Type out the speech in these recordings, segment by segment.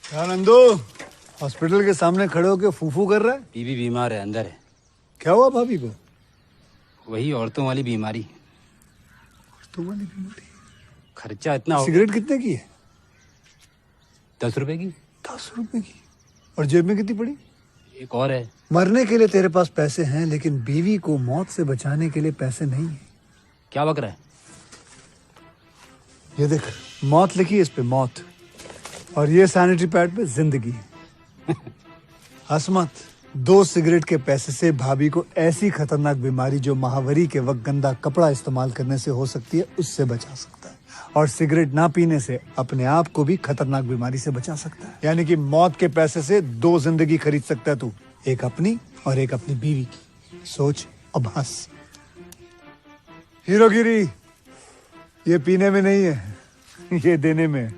क्या नंदू हॉस्पिटल के सामने खड़े होके फूफू कर रहा है? बीवी बीमार है, अंदर है। क्या हुआ भाभी को? वही औरतों वाली बीमारी। तुम्हारी बीमारी? खर्चा इतना हो। सिगरेट कितने की है? 10 रुपए की। 10 रुपए की? और जेब में कितनी पड़ी? एक और है। मरने के लिए तेरे पास पैसे हैं, लेकिन बीवी को मौत से बचाने के लिए पैसे नहीं है। क्या बक रहा है? ये देख, मौत लिखी है इस पे, मौत। और ये सैनिटरी पैड पे जिंदगी। हंस मत। 2 सिगरेट के पैसे से भाभी को ऐसी खतरनाक बीमारी जो महावरी के वक्त गंदा कपड़ा इस्तेमाल करने से हो सकती है, उससे बचा सकता है। और सिगरेट ना पीने से अपने आप को भी खतरनाक बीमारी से बचा सकता है। यानी कि मौत के पैसे से 2 जिंदगी खरीद सकता है तू, एक अपनी और एक अपनी बीवी की। सोच अब हंस। हीरोगिरी ये पीने में नहीं है, ये देने में है।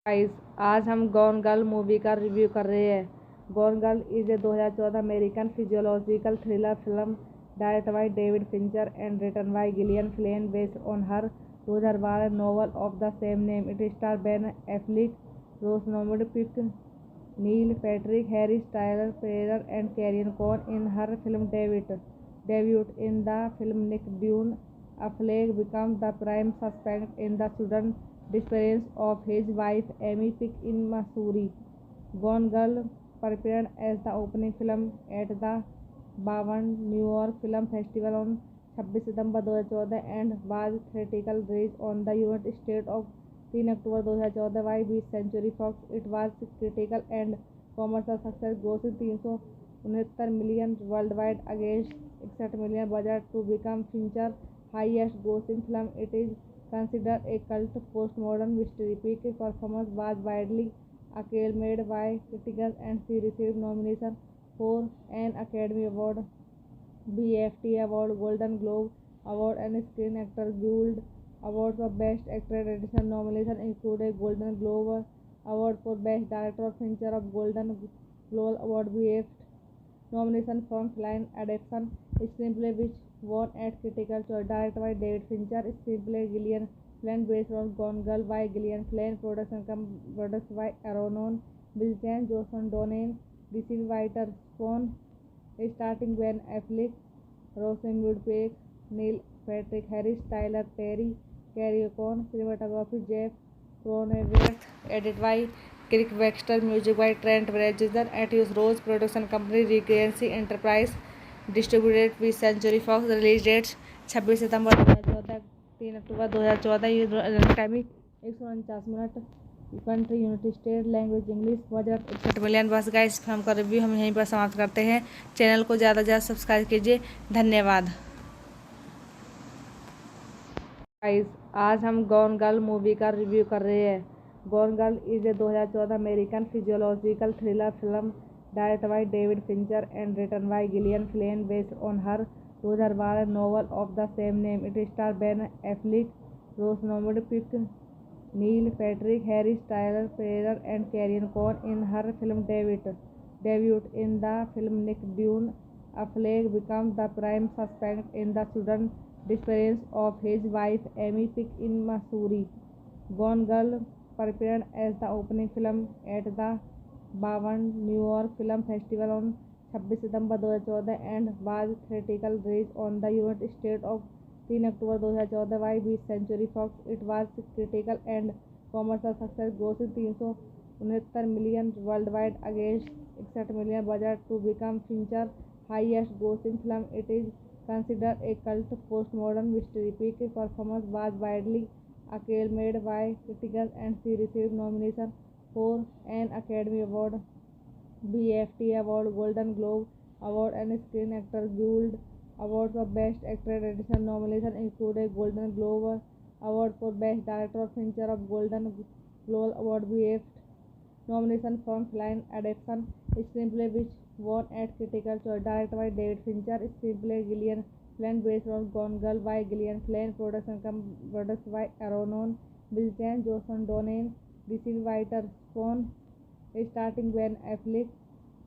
गाइस, आज हम गॉन गर्ल मूवी का रिव्यू कर रहे हैं। Gone girl is a 2014 American physiological thriller film direct by David Fincher and written by Gillian Flynn based on her 2012 novel of the same name. It star Ben Affleck, Rosamund Pike, Neil Patrick Harris, Tyler Perry and Carrie Coon in her film debut. In the film, Nick Dunne, Affleck becomes the prime suspect in the sudden disappearance of his wife Amy Pick in Missouri. Gone Girl premiered as the opening film at the 52 New York Film Festival on 26 September 2014 and was theatrically released on the United States of 3 October 2014 by 20th Century Fox. It was critical and commercial success, grossing $369 million worldwide against $61 million budget to become Fincher's highest grossing film. It is considered a cult postmodern mystery. Peak performance was widely acclaimed by critics and she received nominations for an Academy Award, BAFTA Award, Golden Globe Award and Screen Actors Guild Awards for Best Actor. Additional nominations include a Golden Globe Award for Best Director, Fincher of Golden Globe Award, BAFTA nomination from Film Adaptation Screenplay, which won at Critical Choice. Directed by David Fincher. Screenplay Gillian Flynn, based on Gone Girl by Gillian Flynn. Produced by Aaron Bilton, Johnson Donnan. Received writer Spawn, starting Ben Affleck, Rosamund Pike, Neil Patrick Harris, Tyler Perry, Carrie Coon. Cinematography Jeff Cronenberg. Edited by Kirk Baxter. Music by Trent Reznor. At Use Rose Production Company, Regency Enterprise. Distributed by Century Fox. Release dates 26 September 2014, 3 October 2014। Run time 149 minute. Country United State, language English. Budget 61 million. बस guys, film का review हम यहीं पर समाप्त करते हैं। Channel को ज़्यादा से ज़्यादा सब्सक्राइब कीजिए। धन्यवाद गाइस, आज हम गॉन गर्ल मूवी का रिव्यू कर रहे हैं। Gone girl is a 2014 American physiological thriller film direct by David Fincher and written by Gillian Flynn based on her 2012 novel of the same name. It star Ben Affleck, Rosamund Pike, Neil Patrick Harris, Tyler Perry and Carrie Coon in her film debut. In the film, Nick Dunne, Affleck becomes the prime suspect in the sudden disappearance of his wife Amy Pick in Missouri. Gone Girl premiered as the opening film at the 52 New York Film Festival on 26 September 2014 and was theatrically released on the United States of 3 October 2014 by 20th Century Fox. It was critical and commercial success, grossing $369 million worldwide against $61 million budget to become Fincher's highest grossing film. It is considered a cult postmodern mystery. Peak performance was widely acclaimed by critics and she received nominations for an Academy Award, BAFTA Award, Golden Globe Award and Screen Actors Guild Awards for Best Actor. Additional nominations include a Golden Globe Award for Best Director, Fincher of Golden Globe Award, BAFTA nomination from Film Adaptation Screenplay, which won at Critical Choice. Directed by David Fincher. Screenplay Gillian Flynn, based on Gone Girl by Gillian Flynn. Produced by Aaron Bilton, Johnson Donnan. Received writer Spawn, starting Ben Affleck,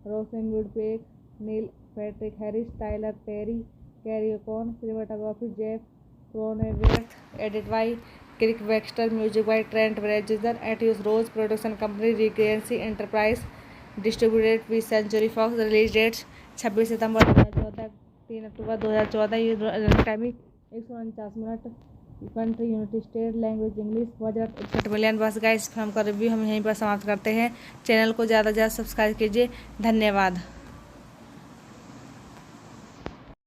Rosamund Pike, Neil Patrick Harris, Tyler Perry, Carrie Coon. Cinematography Jeff Cronenberg. Edited by Kirk Baxter. Music by Trent Reznor. At Use Rose Production Company, Regency Enterprise. Distributed by Century Fox. Release dates 26 September 2014, 3 October 2014। Run time 149 minute. Country United State, language English. Budget 61 million. बस guys, film का review हम यहीं पर समाप्त करते हैं। Channel को ज़्यादा से ज़्यादा सब्सक्राइब कीजिए। धन्यवाद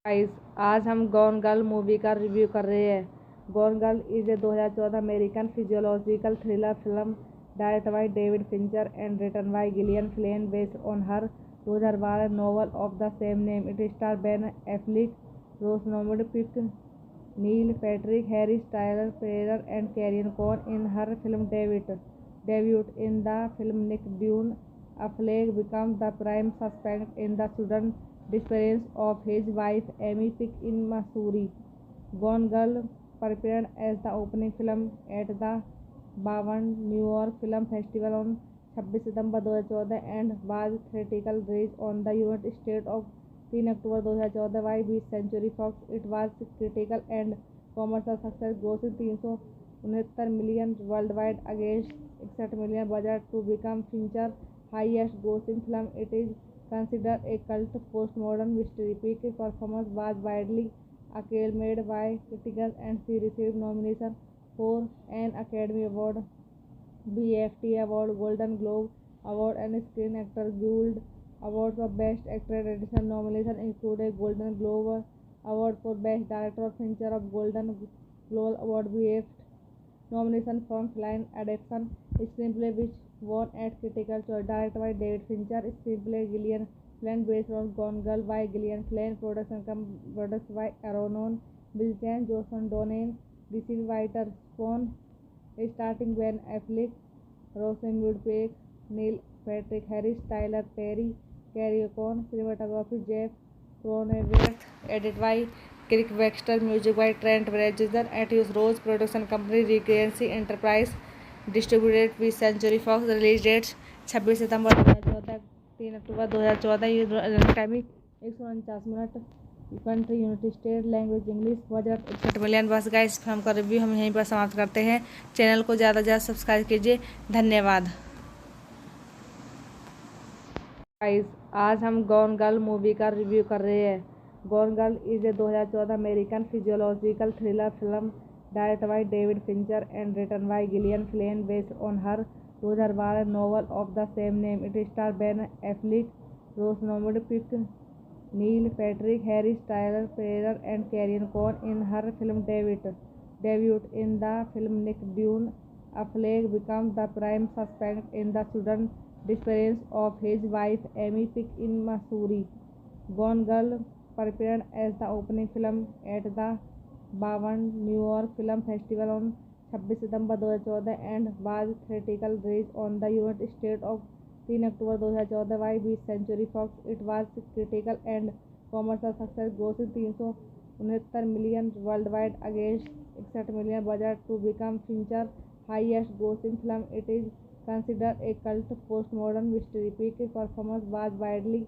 गाइस, आज हम गॉन गर्ल मूवी का रिव्यू कर रहे हैं। Gone girl is a 2014 American physiological thriller film direct by David Fincher and written by Gillian Flynn based on her 2012 novel of the same name. It star Ben Affleck, Rosamund Pike, Neil Patrick Harris, Tyler Perry and Carrie Coon in her film debut. In the film, Nick Dunne, Affleck becomes the prime suspect in the sudden disappearance of his wife Amy Pick in Missouri. Gone Girl premiered as the opening film at the 52 New York film festival on 26 September 2014 and was theatrical release on the United States of 3 October 2014 by 20th Century Fox. It was critical and commercial success, grossing 369 million worldwide against 61 million budget to become Fincher's highest grossing film. It is considered a cult postmodern mystery. Peak performance was widely acclaimed by critics and she received nominations for an Academy Award, BAFTA Award, Golden Globe Award, and Screen Actors Guild Awards for Best Actor. Additional nominations include a Golden Globe Award for Best Director, Fincher of Golden Globe Award, BAFTA nomination from Film Adaptation Screenplay, which won at Critical Choice. Directed by David Fincher. Screenplay Gillian Flynn, based on Gone Girl by Gillian Flynn. Produced by Aaron Bilchan, Johnson Donnan. Received writer Spawn, starting Ben Affleck, Rosamund Pike, Neil Patrick Harris, Tyler Perry, Carrie Coon. Cinematography Jeff Cronenberg. Edited by Kirk Wexler. Music by Trent Reznor. Atticus Ross Production Company, Regency Enterprise. Distributed by Century Fox. Release dates 26 September 2014, 3 October 2014. Timing 149 minute. Country United State. Language English. Budget 61 million. बस guys film का review हम यहीं पर समाप्त करते हैं. Channel को ज़्यादा से ज़्यादा सब्सक्राइब कीजिए. धन्यवाद गाइस. आज हम गॉन गर्ल मूवी का रिव्यू कर रहे हैं. Gone girl is a 2014 American physiological thriller film directed by David Fincher and written by Gillian Flynn, based on her 2012 novel of the same name. It star Ben Affleck, Rosamund Pike, Neil Patrick Harris, Tyler Perry and Carrie Coon. In her film debut in the film, Nick Dunne, Affleck becomes the prime suspect in the sudden disappearance of his wife Amy Pick in Missouri. Gone Girl premiered as the opening film at the 52 New York Film Festival on 26 September 2014 and was theatrical release on the United States of 3 October 2014 by 20th Century Fox. It was critical and commercial success, grossing 369 million worldwide against 61 million budget to become Fincher's highest grossing film. It is considered a cult postmodern mystery. Peak performance was widely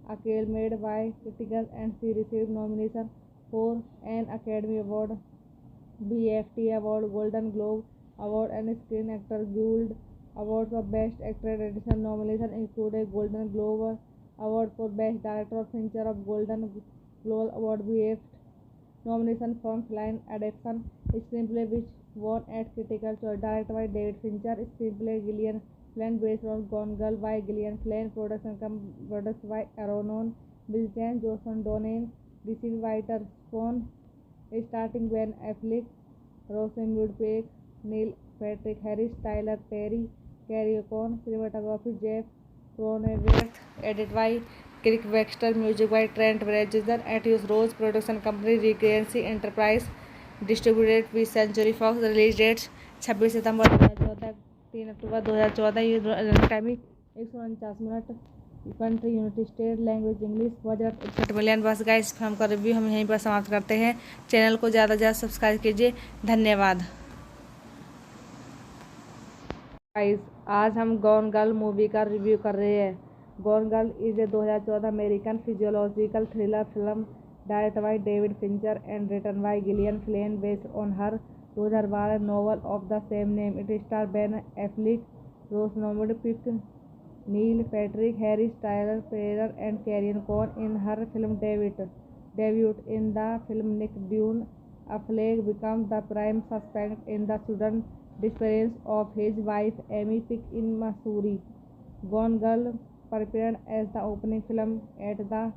acclaimed by critics and she received nominations for an Academy Award, BAFTA Award, Golden Globe Award, and Screen Actors Guild Awards for Best Actor. Additional nominations include a Golden Globe Award for Best Director, Fincher of Golden Globe Award, BAFTA nomination from Film Adaptation Screenplay, which won at Critical Choice. Directed by David Fincher. Screenplay Gillian Flynn, based on Gone Girl by Gillian Flynn. Produced by Aaron Bilchan, Johnson Donnan. Received writer Spawn, starting Ben Affleck, Rosamund Pike, Neil Patrick Harris, Tyler Perry, Carrie Coon. Cinematography Jeff Cronenberg. Edited by Kirk Wexler. Music by Trent Reznor. Atticus Ross Production Company, Regency Enterprise. Distributed by Century Fox. Release dates 26 September 2014, 3 October 2014. Timing 149 minute. Country United State. Language English. Budget 61 million. बस guys film का review हम यहीं पर समाप्त करते हैं. Channel को ज़्यादा से ज़्यादा सब्सक्राइब कीजिए. धन्यवाद गाइस. आज हम गॉन गर्ल मूवी का रिव्यू कर रहे हैं. Gone girl is a 2014 American physiological thriller film directed by David Fincher and written by Gillian Flynn, based on her 2012 novel of the same name. It star Ben Affleck, Rosamund Pike, Neil Patrick Harris, Tyler Perry, and Carrie Coon. In her film debut in the film, Nick Dunne, Affleck becomes the prime suspect in the sudden disappearance of his wife Amy Pick in Missouri. Gone Girl premiered as the opening film at the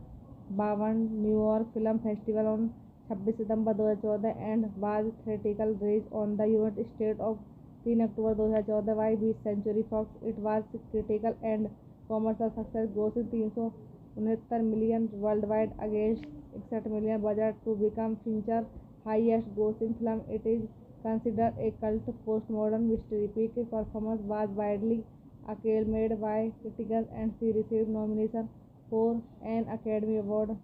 52 New York Film Festival on 26 September 2014 and was theatrical release on the United States of 3 October 2014 by 20th Century Fox. It was critical and commercial success, grossing 369 million worldwide against 61 million budget to become Fincher's highest grossing film. It is considered a cult postmodern mystery. Peak performance was widely acclaimed by critics and she received nominations for an Academy Award,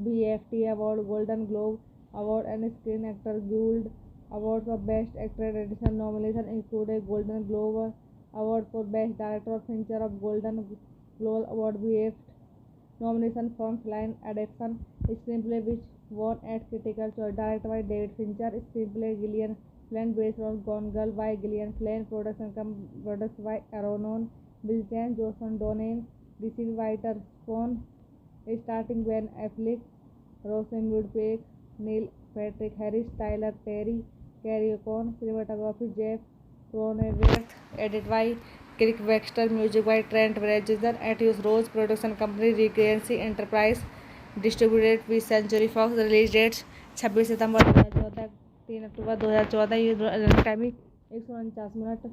BAFTA Award, Golden Globe Award, and Screen Actors Guild Awards of Best Actor and additional nominations include a Golden Globe Award for Best Director of Fincher of Golden Globe Award BAFTA nomination from Flying Adaptation screenplay which won at Critical Choice, directed by David Fincher, screenplay Gillian Flynn based on Gone Girl by Gillian Flynn, produced by Aaron Bilchan, Johnson Donne, received writer Spawn, starting Ben Affleck, Rosamund Pike, Neil Patrick Harris, Tyler Perry, Carrie Coon, cinematography Jeff Cronenberg, edited by Kirk Baxter, music by Trent Reznor, Atticus Ross, production company Regency Enterprise, distributed by Century Fox, release dates 26 September 2014, 3 October 2014, timing 149 minute,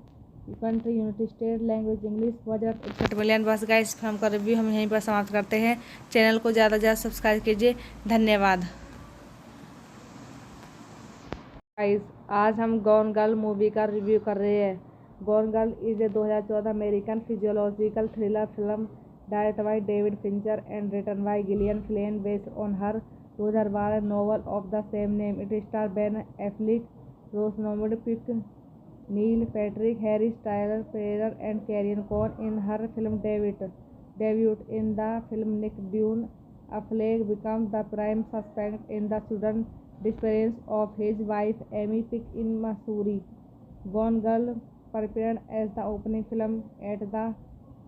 country United State, language English, budget 61 million. बस guys film का review हम यहीं पर समाप्त करते हैं। Channel को ज़्यादा से ज़्यादा सब्सक्राइब कीजिए। धन्यवाद गाइस। आज हम गॉन गर्ल मूवी का रिव्यू कर रहे हैं। Gone girl is a 2014 American physiological thriller film directed by David Fincher and written by Gillian Flynn based on her 2012 novel of the same name. It stars Ben Affleck, Rosamund Pike, Neil Patrick Harris, Tyler Perry, and Carrie Coon in her film debut. In the film, Nick Dunn, Affleck becomes the prime suspect in the sudden disappearance of his wife Amy Pike in Missouri. Gone Girl premiered as the opening film at the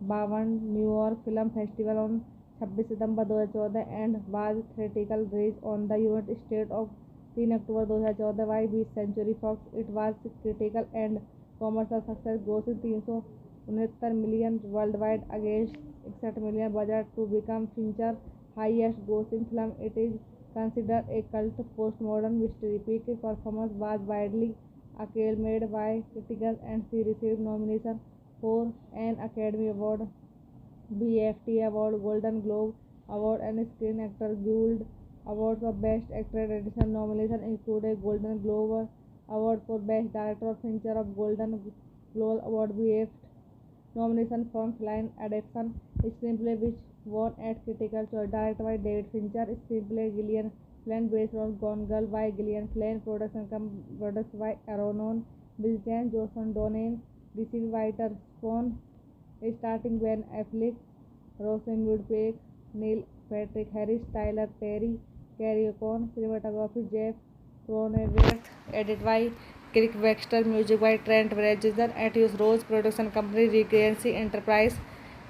52 New York Film Festival on 26 September 2014 and was theatrical release on the United States of 3 October 2014 by Century Fox. It was critical and commercial success, grossing 369 million worldwide against 61 million budget to become Fincher's highest grossing film. It is considered a cult postmodern mystery. Peak performance was widely acclaimed by critics and she received nomination for an Academy Award, BAFTA Award, Golden Globe Award, and Screen Actors Guild Awards of Best Actor and additional nominations include a Golden Globe Award for Best Director of Fincher of Golden Globe Award BAFTA nomination from Flying Adaptation screenplay which won at Critical Choice, directed by David Fincher, screenplay Gillian Flynn based on Gone Girl by Gillian Flynn, produced by Aaron Bilchan, Johnson Donne, received writer Spawn, starting Ben Affleck, Rosamund Pike, Neil Patrick Harris, Tyler Perry, Carrie Coon, cinematography Jeff Cronenberg, edited by Kirk Baxter, music by Trent Reznor, Atticus Ross, production company Regency Enterprise,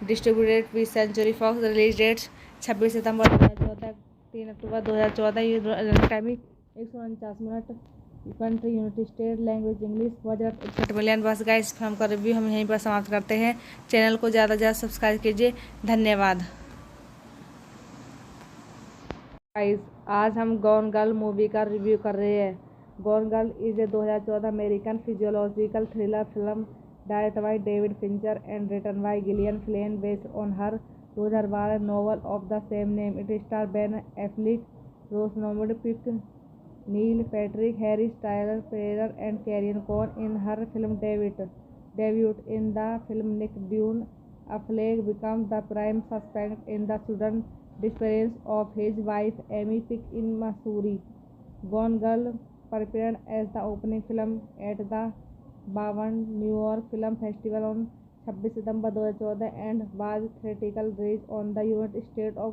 distributed by Century Fox, release dates 26 September 2014, 3 October 2014, timing 149 minute, country United State, language English, budget 61 million. बस guys film का review हम यहीं पर समाप्त करते हैं। Channel को ज़्यादा से ज़्यादा सब्सक्राइब कीजिए। धन्यवाद गाइस। आज हम गॉन गर्ल मूवी का रिव्यू कर रहे हैं। Gone girl is a 2014 American physiological thriller film directed by David Fincher and written by Gillian Flynn based on her 2012 novel of the same name. It stars Ben Affleck, Rosamund Pike, Neil Patrick Harris, Tyler Perry, and Carrie Coon in her film debut. In the film, Nick Dunn, Affleck becomes the prime suspect in the sudden disappearance of his wife Amy Pike in Missouri. Gone Girl premiered as the opening film at the 52 New York Film Festival on 26 September 2014 and was theatrical release on the United States of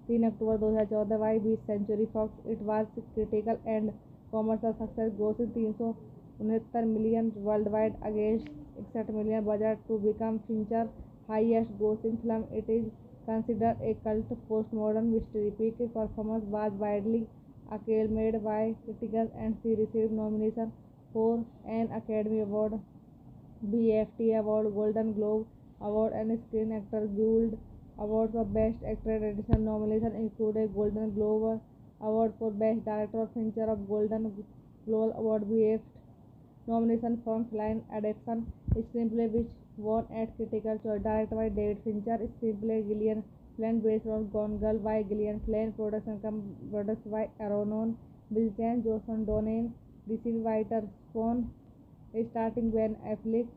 3 October 2014 by Century Fox. It was critical and commercial success, grossing 369 million worldwide against 61 million budget to become Fincher's highest grossing film. It is considered a cult postmodern mystery. Peak performance was widely acclaimed by critics and she received nomination for an Academy Award, BAFTA Award, Golden Globe Award, and Screen Actors Guild Awards of Best Actor and additional nominations include a Golden Globe Award for Best Director of Fincher of Golden Globe Award BAFTA nomination from Flying Adaptation screenplay which won at Critical Choice, directed by David Fincher, screenplay Gillian Flynn based on Gone Girl by Gillian Flynn, produced by Aaron Bilchan, Johnson Donne, received writer Spawn, starting Ben Affleck,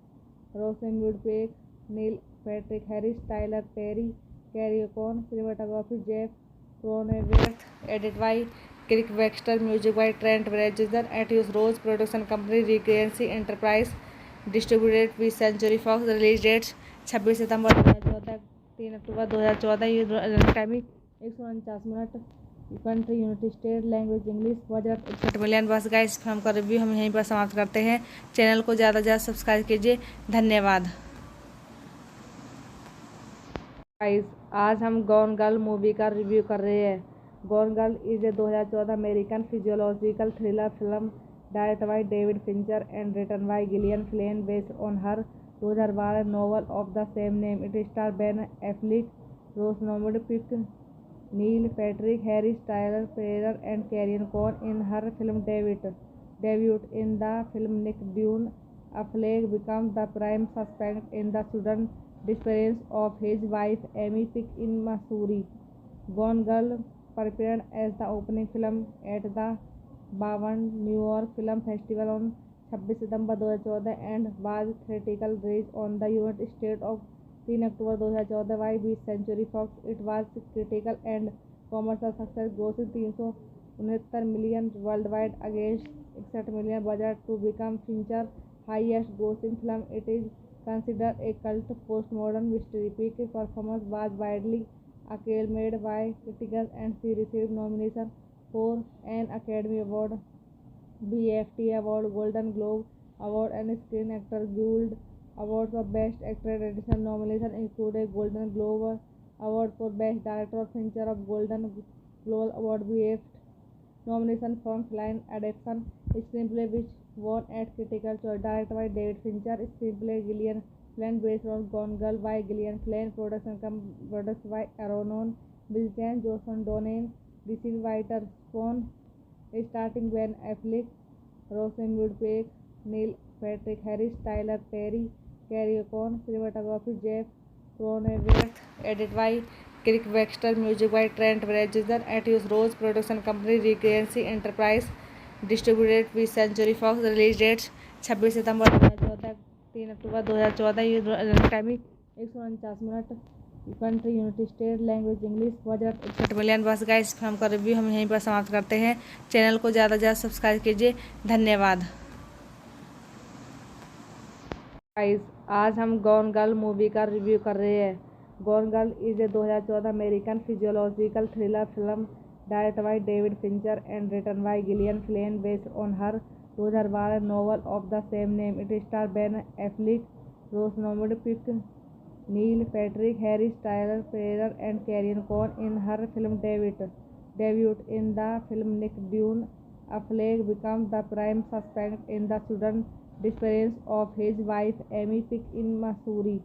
Rosamund Pike, Neil Patrick Harris, Tyler Perry, Carrie Coon, cinematography Jeff Cronenberg, edited by Kirk Baxter, music by Trent Reznor, Atticus Ross, production company Regency Enterprise, distributed by Century Fox, release dates 26 September 2014, 3 October 2014, running timing 149 minute, country United State, language English, budget 61 million. बस guys film का review हम यहीं पर समाप्त करते हैं। Channel को ज़्यादा से ज़्यादा सब्सक्राइब कीजिए। धन्यवाद गाइस। आज हम गॉन गर्ल मूवी का रिव्यू कर रहे हैं। Gone girl is a 2014 American physiological thriller film direct by David Fincher and written by Gillian Flynn based on her 2012 novel of the same name. It star Ben Affleck, Rosamund Pike, Neil Patrick Harris, Tyler Perry and Carrie Coon in her film debut in the film Nick Dune. Affleck becomes the prime suspect in the sudden disappearance of his wife Amy Pick in Missouri. Gone Girl premiered as the opening film at the 52 New York Film Festival on 26 September 2014 and was theatrical release on the United States of 3 October 2014 by Century Fox. It was critical and commercial success, grossing 369 million worldwide against 61 million budget to become Fincher's highest grossing film. It is considered a cult postmodern mystery. Peak performance was widely acclaimed by critics and she received nominations for an Academy Award, BAFTA Award, Golden Globe Award and Screen Actors Guild Awards for Best Actor. Additional nominations include a Golden Globe Award for Best Director, Fincher of Golden Globe Award, BAFTA nomination from Film Adaptation, Screenplay which won at Critical Choice, directed by David Fincher, Screenplay Gillian Flynn based on Gone Girl by Gillian Flynn, produced by Aaron Bilchen, Joshua Donen, Richard Whiter, Spawn, starting Ben Affleck, Rosamund Pike, Neil Patrick Harris, Tyler Perry, Carrie Coon, cinematography Jeff Cronenberg, edited by Kirk Baxter, music by Trent Reznor, Atticus Ross, production company Regency Enterprise, distributed by Century Fox, release dates 26 September 2014, 3 October 2014, running timing 149 minute, country United State, language English, budget 61 million. बस guys film का review हम यहीं पर समाप्त करते हैं। Channel को ज़्यादा से ज़्यादा सब्सक्राइब कीजिए। धन्यवाद गाइस। आज हम गॉन गर्ल मूवी का रिव्यू कर रहे हैं। Gone girl is a 2014 American physiological thriller film direct by David Fincher and written by Gillian Flynn based on her 2012 novel of the same name. It star Ben Affleck, Rosamund Pike, Neil Patrick Harris, Tyler Perry and Carrie Coon in her film debut in the film Nick Dune. Affleck becomes the prime suspect in the sudden disappearance of his wife Amy Pick in Missouri.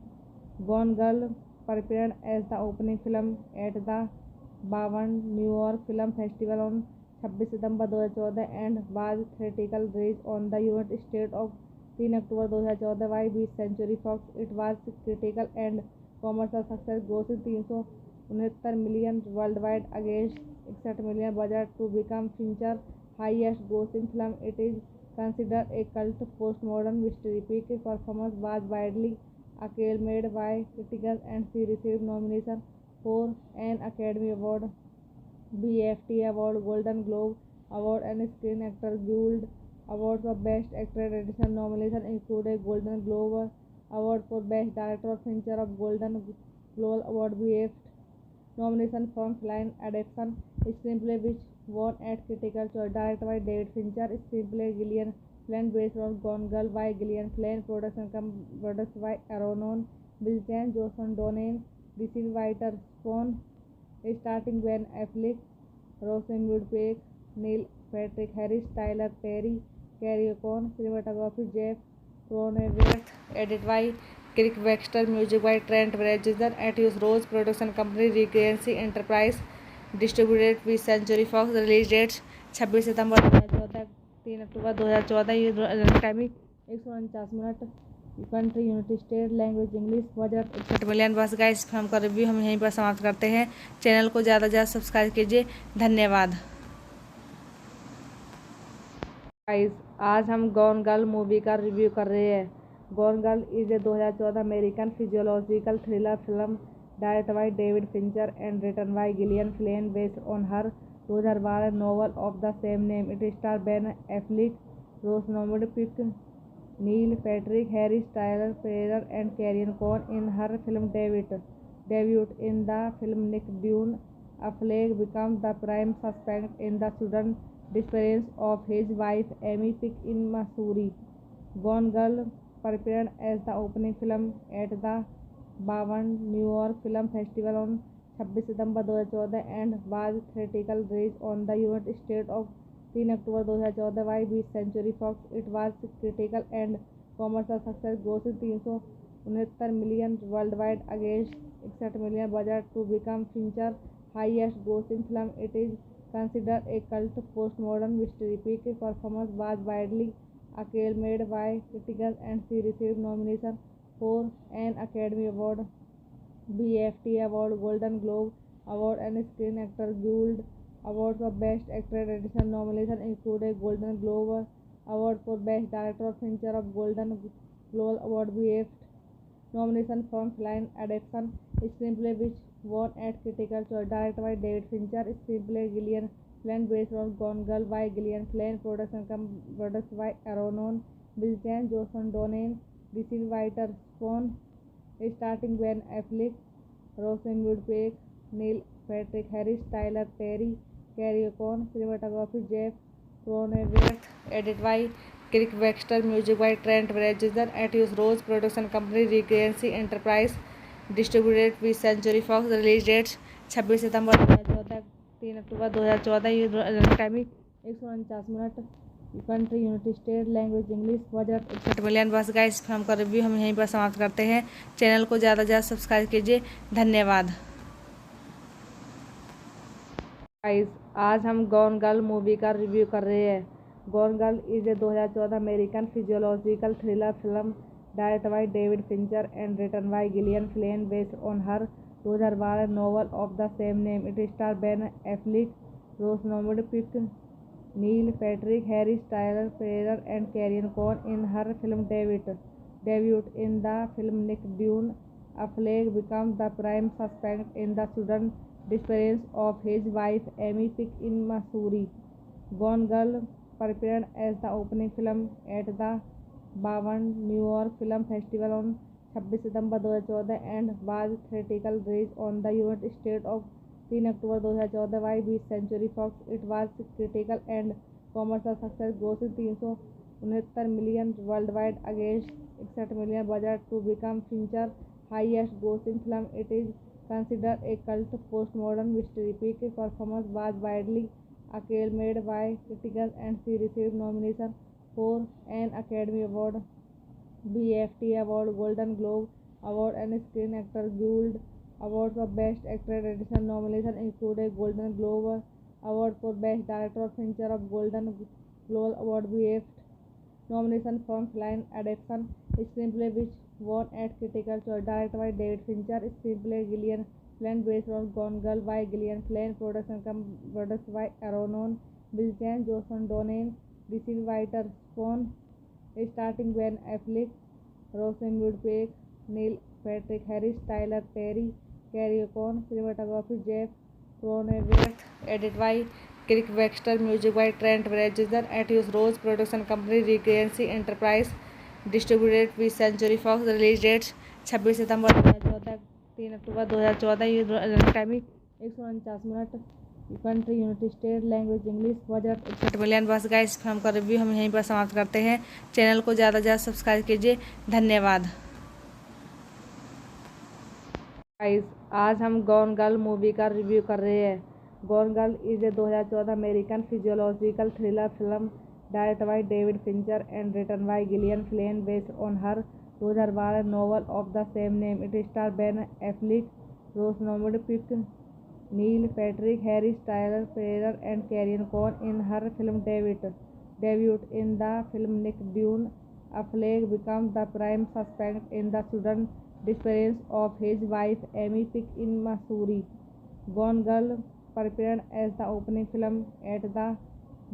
Gone Girl premiered as the opening film at the 52 New York Film Festival on 26 September 2014 and was theatrical release on the United States of 3 October 2014 by Century Fox. It was critical and commercial success, grossing 369 million worldwide against 61 million budget to become Fincher's highest grossing film. It is considered a cult postmodern mystery. Peak performance was widely acclaimed by critics and she received nominations for an Academy Award, BAFTA Award, Golden Globe Award and Screen Actors Guild Awards for Best Actor. Additional nominations include a Golden Globe Award for Best Director, Fincher of Golden Globe Award, BAFTA nomination from Film Adaptation, Screenplay which won at Critical Choice, directed by David Fincher, Screenplay Gillian Flynn based on Gone Girl by Gillian Flynn, produced by Aaron Bilchen, Joshua Donen, Richard Whiter, Spawn, starting Ben Affleck, Rosamund Pike, Neil Patrick Harris, Tyler Perry, Carrie Coon, cinematography Jeff Cronenberg, edited by Kirk Baxter, music by Trent Reznor, Atticus Ross, production company Regency Enterprise, distributed by Century Fox, release dates 26 September 2014, 3 October 2014, running timing 149 minute, country United State, language English, budget 61 million. बस guys film का review हम यहीं पर समाप्त करते हैं। Channel को ज़्यादा से ज़्यादा सब्सक्राइब कीजिए। धन्यवाद गाइस। आज हम गॉन गर्ल मूवी का रिव्यू कर रहे हैं। Gone girl is a 2014 American physiological thriller film direct by David Fincher and written by Gillian Flynn based on her 2012 novel of the same name. It stars Ben Affleck, Rosamund Pike, Neil Patrick Harris, Tyler Perry, and Carrie Coon in her film debut. In the film, Nick Dunn, Affleck becomes the prime suspect in the sudden disappearance of his wife Amy Pike in Missouri. Gone Girl prepared as the opening film at the 52 New York Film Festival on 26 September 2014 and was theatrical release on the United States of 3 October 2014 by 20th Century Fox. It was critical and commercial success, grossing $369 million worldwide against $61 million budget to become Fincher's highest grossing film. It is considered a cult postmodern mystery. Peak performance was widely acclaimed by critics and she received nominations for an Academy Award, BAFTA Award, Golden Globe Award, and Screen Actors Guild Awards for Best Actor. Additional nominations include a Golden Globe Award for Best Director of Fincher of Golden Globe Award, BAFTA nomination from Film Adaptation Screenplay, which won at Critical Choice. Directed by David Fincher. Screenplay Gillian Flynn based on Gone Girl by Gillian Flynn. Produced by Aaron Bilchan, Joshua Donen. Received writer Spawn. Starting Ben Affleck, Rosamund Pike, Neil Patrick Harris, Tyler Perry, Carrie Coon. Cinematography Jeff Cronenberg. Edited by Kirk Baxter. Music by Trent Reznor. Atticus Ross. Production company Regency Enterprise. Distributed by Century Fox. Release dates 26 September 2014, 3 October 2014. Timing 149 minute. Country United State. Language English. Budget 61 million. बस guys film का review हम यहीं पर समाप्त करते हैं. Channel को ज़्यादा से ज़्यादा सब्सक्राइब कीजिए. धन्यवाद गाइस. आज हम गॉन गर्ल मूवी का रिव्यू कर रहे हैं. Gone girl is a 2014 American physiological thriller film directed by David Fincher and written by Gillian Flynn based on her 2012 novel of the same name. It stars Ben Affleck, Rosamund Pike, Neil Patrick Harris, Tyler Perry, and Carrie Coon in her film debut. In the film, Nick Dunn, Affleck becomes the prime suspect in the sudden disappearance of his wife Amy Pike in Missouri. Gone Girl prepared as the opening film at the 52 New York Film Festival on 26 September 2014 and was theatrical release on the United States of 3 October 2014 by 20th Century Fox. It was critical and commercial success, grossing $369 million worldwide against $61 million budget to become Fincher's highest grossing film. It is considered a cult postmodern mystery. Peak performance was widely acclaimed by critics and she received nominations for an Academy Award, BAFTA Award, Golden Globe Award, and Screen Actors Guild Awards for Best Actor. Additional nominations include a Golden Globe Award for Best Director of Fincher of Golden Globe Award, BAFTA nomination from Film Adaptation Screenplay, which won at Critical Choice. Directed by David Fincher. Screenplay Gillian Flynn based on Gone Girl by Gillian Flynn. Produced by Aaron Bilchan, Joshua Donen. Received writer Spawn. Starting Ben Affleck, Rosamund Pike, Neil Patrick Harris, Tyler Perry, Carrie Coon. Cinematography Jeff Cronenberg. Edited by Kirk Baxter. Music by Trent Reznor. Atticus Ross. Production company Regency Enterprise. Distributed by Century Fox. Release dates 26 September 2014, 3 October 2014. Timing 149 minute. Country United State. Language English. Budget 61 million. बस guys film का review हम यहीं पर समाप्त करते हैं. Channel को ज़्यादा से ज़्यादा सब्सक्राइब कीजिए. धन्यवाद गाइस. आज हम गॉन गर्ल मूवी का रिव्यू कर रहे हैं. Gone girl is a 2014 American physiological thriller film directed by David Fincher and written by Gillian Flynn based on her 2012 novel of the same name. It stars Ben Affleck, Rosamund Pike, Neil Patrick Harris, Tyler Perry, and Carrie Coon in her film debut. In the film, Nick Dunn, Affleck becomes the prime suspect in the sudden disappearance of his wife Amy Pike in Missouri. Gone Girl prepared as the opening film at the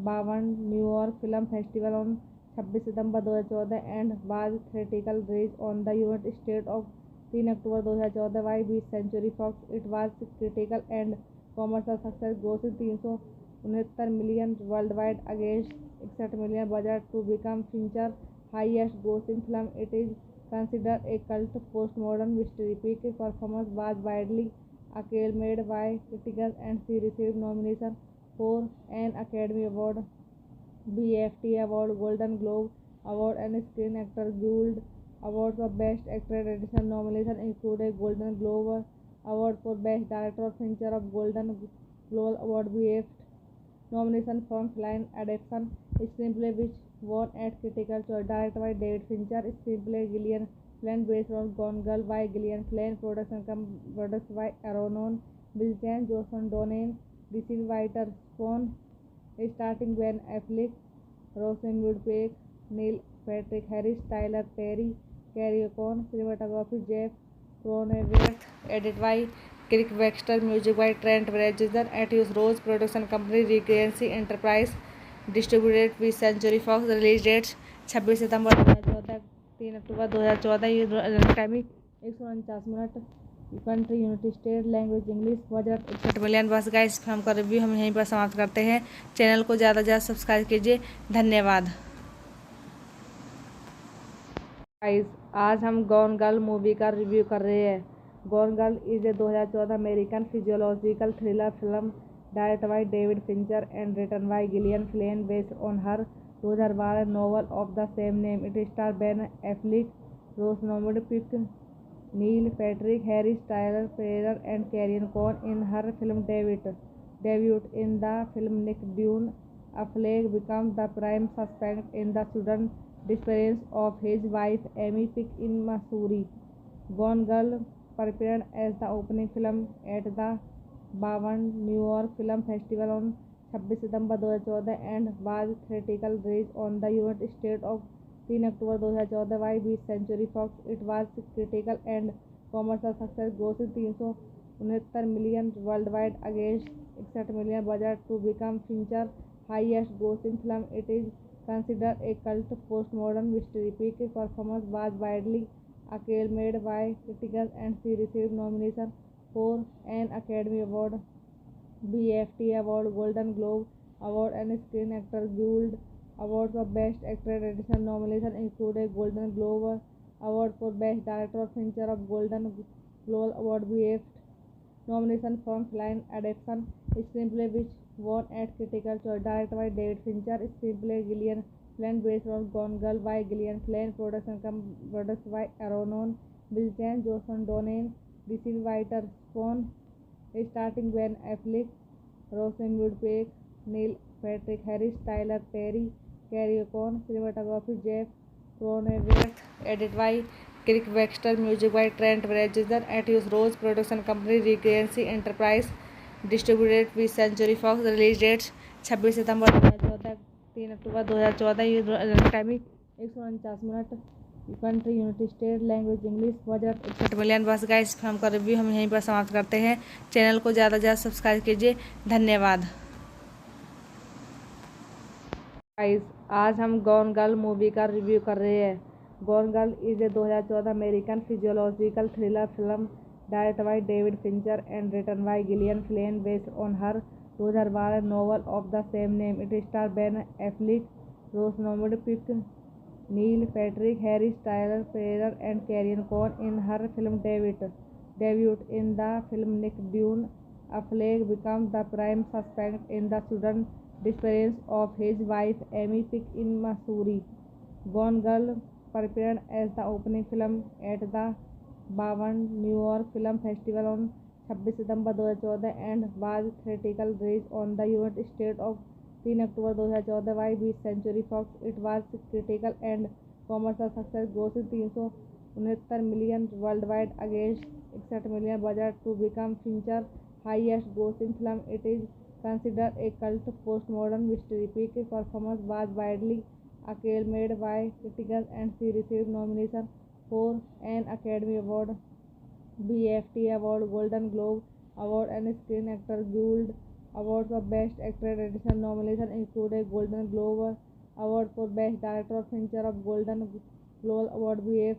52 New York Film Festival on 26 September 2014 and was theatrical release on the United States of 3 October 2014 by 20th Century Fox. It was critical and commercial success, grossing 69 million worldwide against 61 million budget to become Fincher's highest grossing film. It is considered a cult postmodern mystery. Peak performance was widely acclaimed by critics and she received nomination for an Academy Award, BAFTA Award, Golden Globe Award, and Screen Actors Guild Award for Best Actor. Additional nominations include a Golden Globe Award for Best Director, Fincher of Golden Globe Award, BAFTA nomination from Film Adaptation Screenplay, which won at Critical Choice. Directed by David Fincher. Screenplay Gillian Flynn based on Gone Girl by Gillian Flynn. Produced by Aaron Bilchan, Johnson Donnan, Richard Whiter, Spawn, starting Ben Affleck, Rosamund Pike, Neil Patrick Harris, Tyler Perry, Carrie Coon. Cinematography Jeff Cronenberg. Edited by Kirk Baxter. Music by Trent Reznor. Atticus Ross. Production company Regency Enterprise. Distributed by Century Fox. Release dates 26 September 2014, 3 October 2014। ये running timing 149 minute. Country United State, language English. Budget 61 million. बस guys film का review हम यहीं पर समाप्त करते हैं। Channel को ज़्यादा से ज़्यादा सब्सक्राइब कीजिए। धन्यवाद गाइस। आज हम गॉन गर्ल मूवी का रिव्यू कर रहे हैं। Gone girl is a 2014 American physiological thriller film directed by David Fincher and written by Gillian Flynn based on her 2012 novel of the same name. It stars Ben Affleck, Rosamund Pike, Neil Patrick Harris, Tyler Perry, and Carrie Coon. In her film debut in the film Nick Dune, Affleck becomes the prime suspect in the sudden disappearance of his wife Amy Pike in Missouri. Gone Girl premiered as the opening film at the बावन New York film festival on 26 September 2014 and was theatrical release on the United States of 3 October 2014 by Century Fox. It was critical and commercial success, grossing 369 million worldwide against 61 million budget to become Fincher's highest grossing film. It is considered a cult postmodern mystery. Peak performance was widely acclaimed by critics and she received nomination for an Academy Award, BAFTA Award, Golden Globe Award, and Screen Actors Guild Award for Best Actor. Additional nominations include a Golden Globe Award for Best Director, Fincher of Golden Globe Award, BAFTA nomination from Film Adaptation Screenplay, which won at Critical Choice. Directed by David Fincher. Screenplay Gillian Flynn based on Gone Girl by Gillian Flynn. Produced by Aaron Bilchan, Johnson Donnan, Richard Whiter, Spawn, starting Ben Affleck, Rosamund Pike, Neil Patrick Harris, Tyler Perry, Carrie Coon. Cinematography Jeff Cronenberg. Edited by Kirk Baxter. Music by Trent Reznor. Atticus Ross. Production company Regency Enterprise. Distributed by Century Fox. Release dates 26 September 2014, 3 October 2014। ये running timing 149 minute. Country United State, language English. Budget 61 million. बस guys film का review हम यहीं पर समाप्त करते हैं। Channel को ज़्यादा से ज़्यादा सब्सक्राइब कीजिए। धन्यवाद गाइस। आज हम गॉन गर्ल मूवी का रिव्यू कर रहे हैं। Gone girl is a 2014 American physiological thriller film directed by David Fincher and written by Gillian Flynn based on her 2012 novel of the same name. It stars Ben Affleck, Rosamund Pike, Neil Patrick Harris, Tyler Perry, and Carrie Coon. In her film debut in the film Nick Dune, Affleck becomes the prime suspect in the sudden disappearance of his wife Amy Pike in Missouri. Gone Girl premiered as the opening film at the बावन New York film festival on 26 September 2014 and was theatrical release on the United States of 3 October 2014 by Century Fox. It was critical and commercial success, grossing 369 million worldwide against 61 million budget to become Fincher's highest grossing film. It is considered a cult postmodern mystery. Peak performance was widely acclaimed by critics and she received nomination for an Academy Award, BAFTA Award, Golden Globe Award, and Screen Actors Guild Award for Best Actor. Additional nominations include a Golden Globe Award for Best Director, Fincher of Golden Globe Award, BAFTA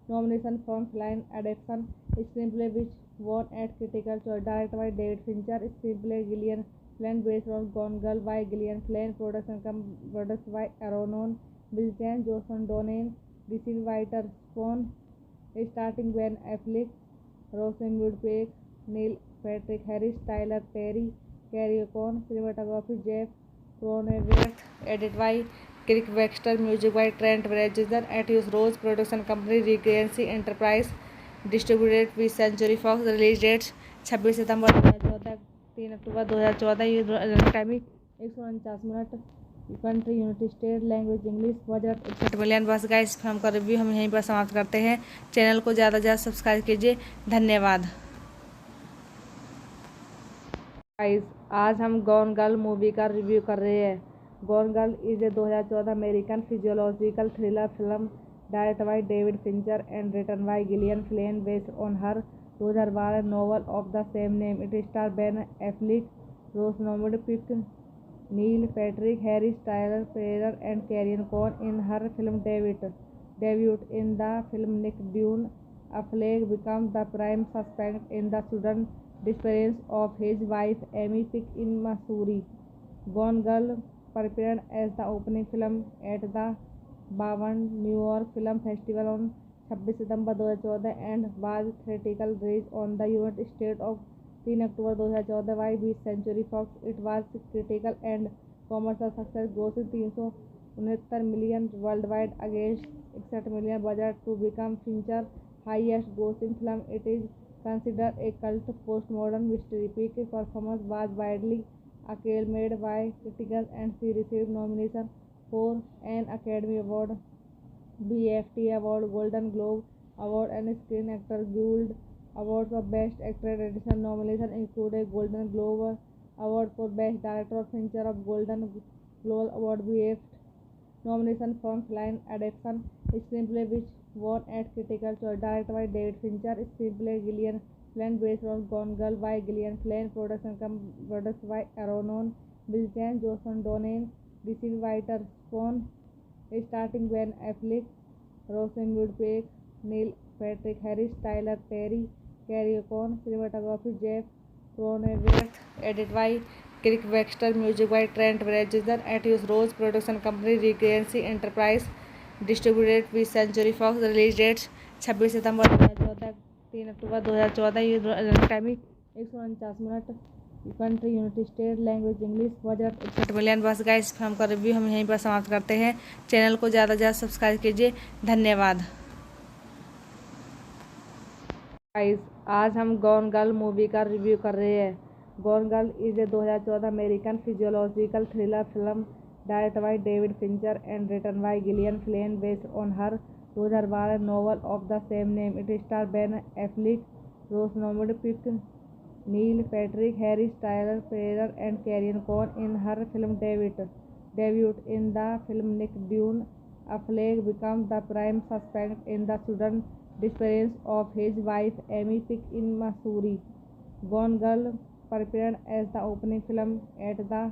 nomination from Film Adaptation Screenplay, which won at Critical Choice. Directed by David Fincher. Screenplay Gillian Plan based on Gone Girl by Gillian Flynn. Produced by Aaron Bilton, Johnson Donane. This writer Spawn. Starting Ben Affleck, Rosamund Pike, Neil Patrick Harris, Tyler Perry, Carrie Coon. Cinematography Jeff Cronenberg. Edited by Kirk Baxter. Music by Trent Reznor. Atticus Ross. Production company Regency Enterprise. Distributed by Century Fox. Release dates 26 September 2014, 3 October 2014। ये run time 149 minute. Country United State, language English, budget 61 million. बस guys film का review हम यहीं पर समाप्त करते हैं। Channel को ज़्यादा से ज़्यादा सब्सक्राइब कीजिए। धन्यवाद गाइस। आज हम गॉन गर्ल मूवी का रिव्यू कर रहे हैं। Gone girl is a 2014 American physiological thriller film direct by David Fincher and written by Gillian Flynn based on her 2012 novel of the same name. It stars Ben Affleck, Rosamund Pike, Neil Patrick Harris, Tyler Perry, and Carrie Coon in her film debut. In the film, Nick Dunne Affleck becomes the prime suspect in the sudden disappearance of his wife Amy Pike in Missouri. Gone Girl premiered as the opening film at the 52 New York Film Festival on 26 September 2014 and was theatrical release on the United States of 3 October 2014 by Century Fox. It was critical and commercial success, grossing 369 million worldwide against 61 million budget to become Fincher's highest grossing film. It is considered a cult postmodern mystery. Peak performance was widely acclaimed by critics and she received nominations for an Academy Award, BAFTA Award, Golden Globe Award, and Screen Actors Guild Awards for Best Actor. Additional nominations included Golden Globe Award for Best Director, Fincher of Golden Globe Award, BAFTA nomination for Film Adaptation Screenplay, which won at Critical Choice. Directed by David Fincher. Screenplay Gillian Flynn based on Gone Girl by Gillian Flynn. Produced by Aaron Bilton, Johnson Donane. This is writer Spawn. Starting Ben Affleck, Rosamund Pike, Neil Patrick Harris, Tyler Perry, Carrie Coon. Cinematography Jeff Cronenberg. Edited by Kirk Baxter. Music by Trent Reznor. Atticus Ross. Production company Regency Enterprise. Distributed by Century Fox. Release dates 26 September 2014, 3 October 2014। ये run time 149 minute. Country United State, language English, budget 61 million. बस guys film का review हम यहीं पर समाप्त करते हैं। Channel को ज़्यादा से ज़्यादा सब्सक्राइब कीजिए। धन्यवाद गाइस। आज हम गॉन गर्ल मूवी का रिव्यू कर रहे हैं। Gone girl is a 2014 American physiological thriller film direct by David Fincher and written by Gillian Flynn based on her 2012 novel of the same name. It stars Ben Affleck, Rosamund Pike, Neil Patrick Harris, Tyler Perry, and Carrie Coon in her film debut. In the film, Nick Dunne Affleck becomes the prime suspect in the sudden disappearance of his wife Amy Pike in Missouri. Gone Girl premiered as the opening film at the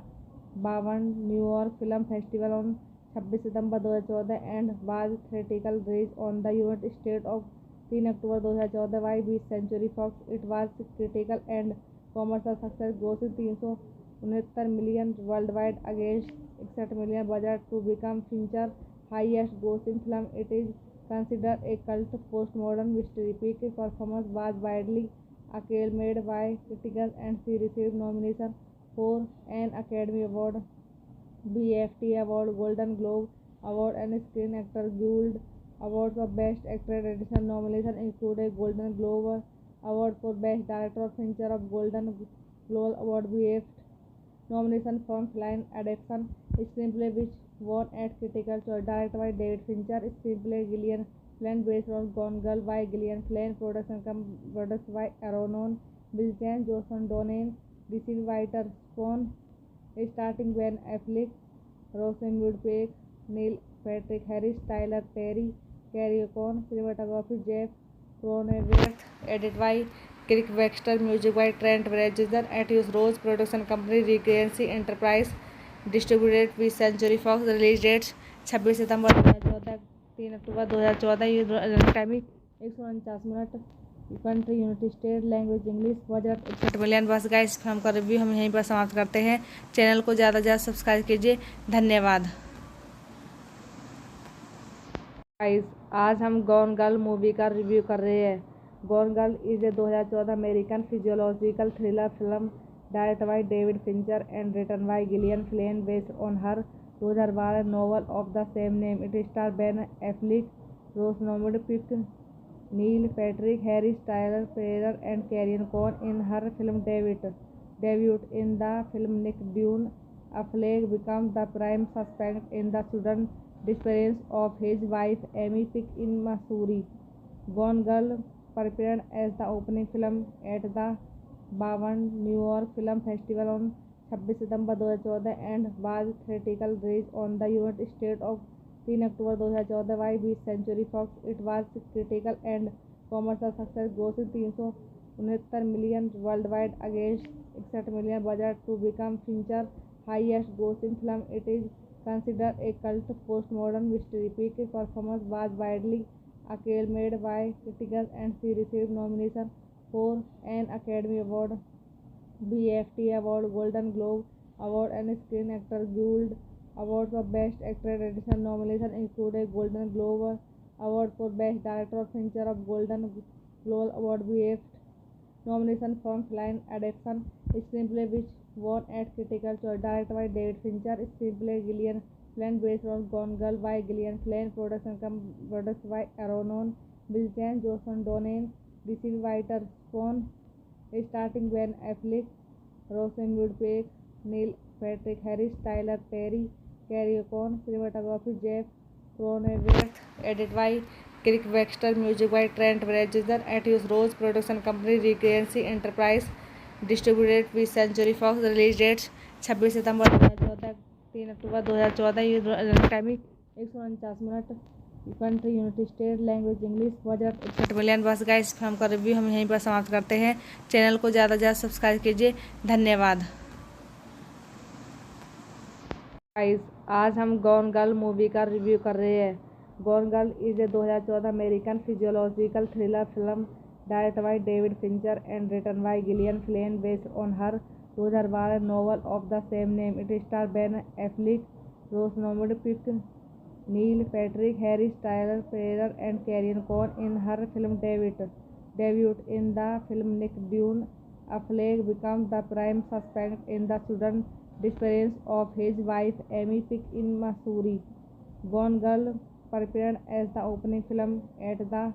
52 New York Film Festival on 26 September 2014 and was theatrical release on the United States of 3 October 2014 by Century Fox. It was critical and commercial success, grossing 369 million worldwide against 61 million budget to become Fincher's highest grossing film. It is considered a cult postmodern mystery. Peak performance was widely acclaimed by critics and she received nominations for an Academy Award, BAFTA Award, Golden Globe Award, and Screen Actors Guild Awards for Best Actor. Additional nominations included Golden Globe Award for Best Director, Fincher of Golden Globe Award, BAFTA nomination for Film Adaptation Screenplay, which won at Critical Choice. Directed by David Fincher. Screenplay Gillian Flynn based on Gone Girl by Gillian Flynn. Produced by Aaron Bilton, Johnson Donane. This is writer Spawn. Starting Ben Affleck, Rosamund Pike, Neil Patrick Harris, Tyler Perry, Carrie Coon. Cinematography Jeff Cronenberg. Edited by Kirk Baxter. Music by Trent Reznor. Atticus Ross. Production company Regency Enterprise. Distributed by Century Fox. Release dates 26 September 2014, 3 October 2014। ये run time 149 minute. Country United State language English budget 61 million. बस guys film का review हम यहीं पर समाप्त करते हैं। Channel को ज़्यादा से ज़्यादा सब्सक्राइब कीजिए। धन्यवाद गाइस। आज हम गॉन गर्ल मूवी का रिव्यू कर रहे हैं। Gone girl is a 2014 American physiological thriller film directed by David Fincher and written by Gillian Flynn based on her 2012 novel of the same name. It stars Ben Affleck, Rosamund Pike, Neil Patrick Harris, Tyler Perry, and Carrie Coon in her film debut. In the film, Nick Dunne, Affleck becomes the prime suspect in the sudden disappearance of his wife Amy Pike in Missouri. Gone Girl premiered as the opening film at the 52 New York Film Festival on 26 September 2014 and was theatrically released on the United States of 3 October 2014 by 20th Century Fox. It was critical and commercial success, grossing 369 million worldwide against 61 million budget to become Fincher's highest grossing film. It is considered a cult postmodern mystery. Peak performance was widely acclaimed by critics and she received nominations for an Academy Award, BAFTA Award, Golden Globe Award, and Screen Actors Guild Award for Best Actor. Additional nominations include a Golden Globe Award for Best Director, Fincher of Golden Globe Award, BAFTA nomination from Film Adaptation Screenplay, which won at Critical Choice. Directed by David Fincher. Screenplay Gillian Flynn based on Gone Girl by Gillian Flynn. Produced by Aaron Bilton, Johnson Donnan, Richie Whiter, Spawn. Starting Ben Affleck, Rosamund Pike, Neil Patrick Harris, Tyler Perry, Carrie Coon. Cinematography Jeff Cronenberg. Edited by Kirk Baxter. Music by Trent Reznor. Atticus Ross. Production company Regency Enterprise. Distributed by Century Fox. Release dates 26 September 2014, 3 October 2014। Time 149 minute. Country United State language English budget 61 million. बस guys film का review हम यहीं पर समाप्त करते हैं। Channel को ज़्यादा से ज़्यादा सब्सक्राइब कीजिए। धन्यवाद गाइस। आज हम गॉन गर्ल मूवी का रिव्यू कर रहे हैं। Gone girl is a 2014 American physiological thriller film directed by David Fincher and written by Gillian Flynn based on her 2012 novel of the same name. It stars Ben Affleck, Rosamund Pike, Neil Patrick Harris, Tyler Perry, and Carrie Coon in her film debut. In the film, Nick Dunne, Affleck becomes the prime suspect in the sudden disappearance of his wife Amy Pike in Missouri. Gone Girl premiered as the opening film at the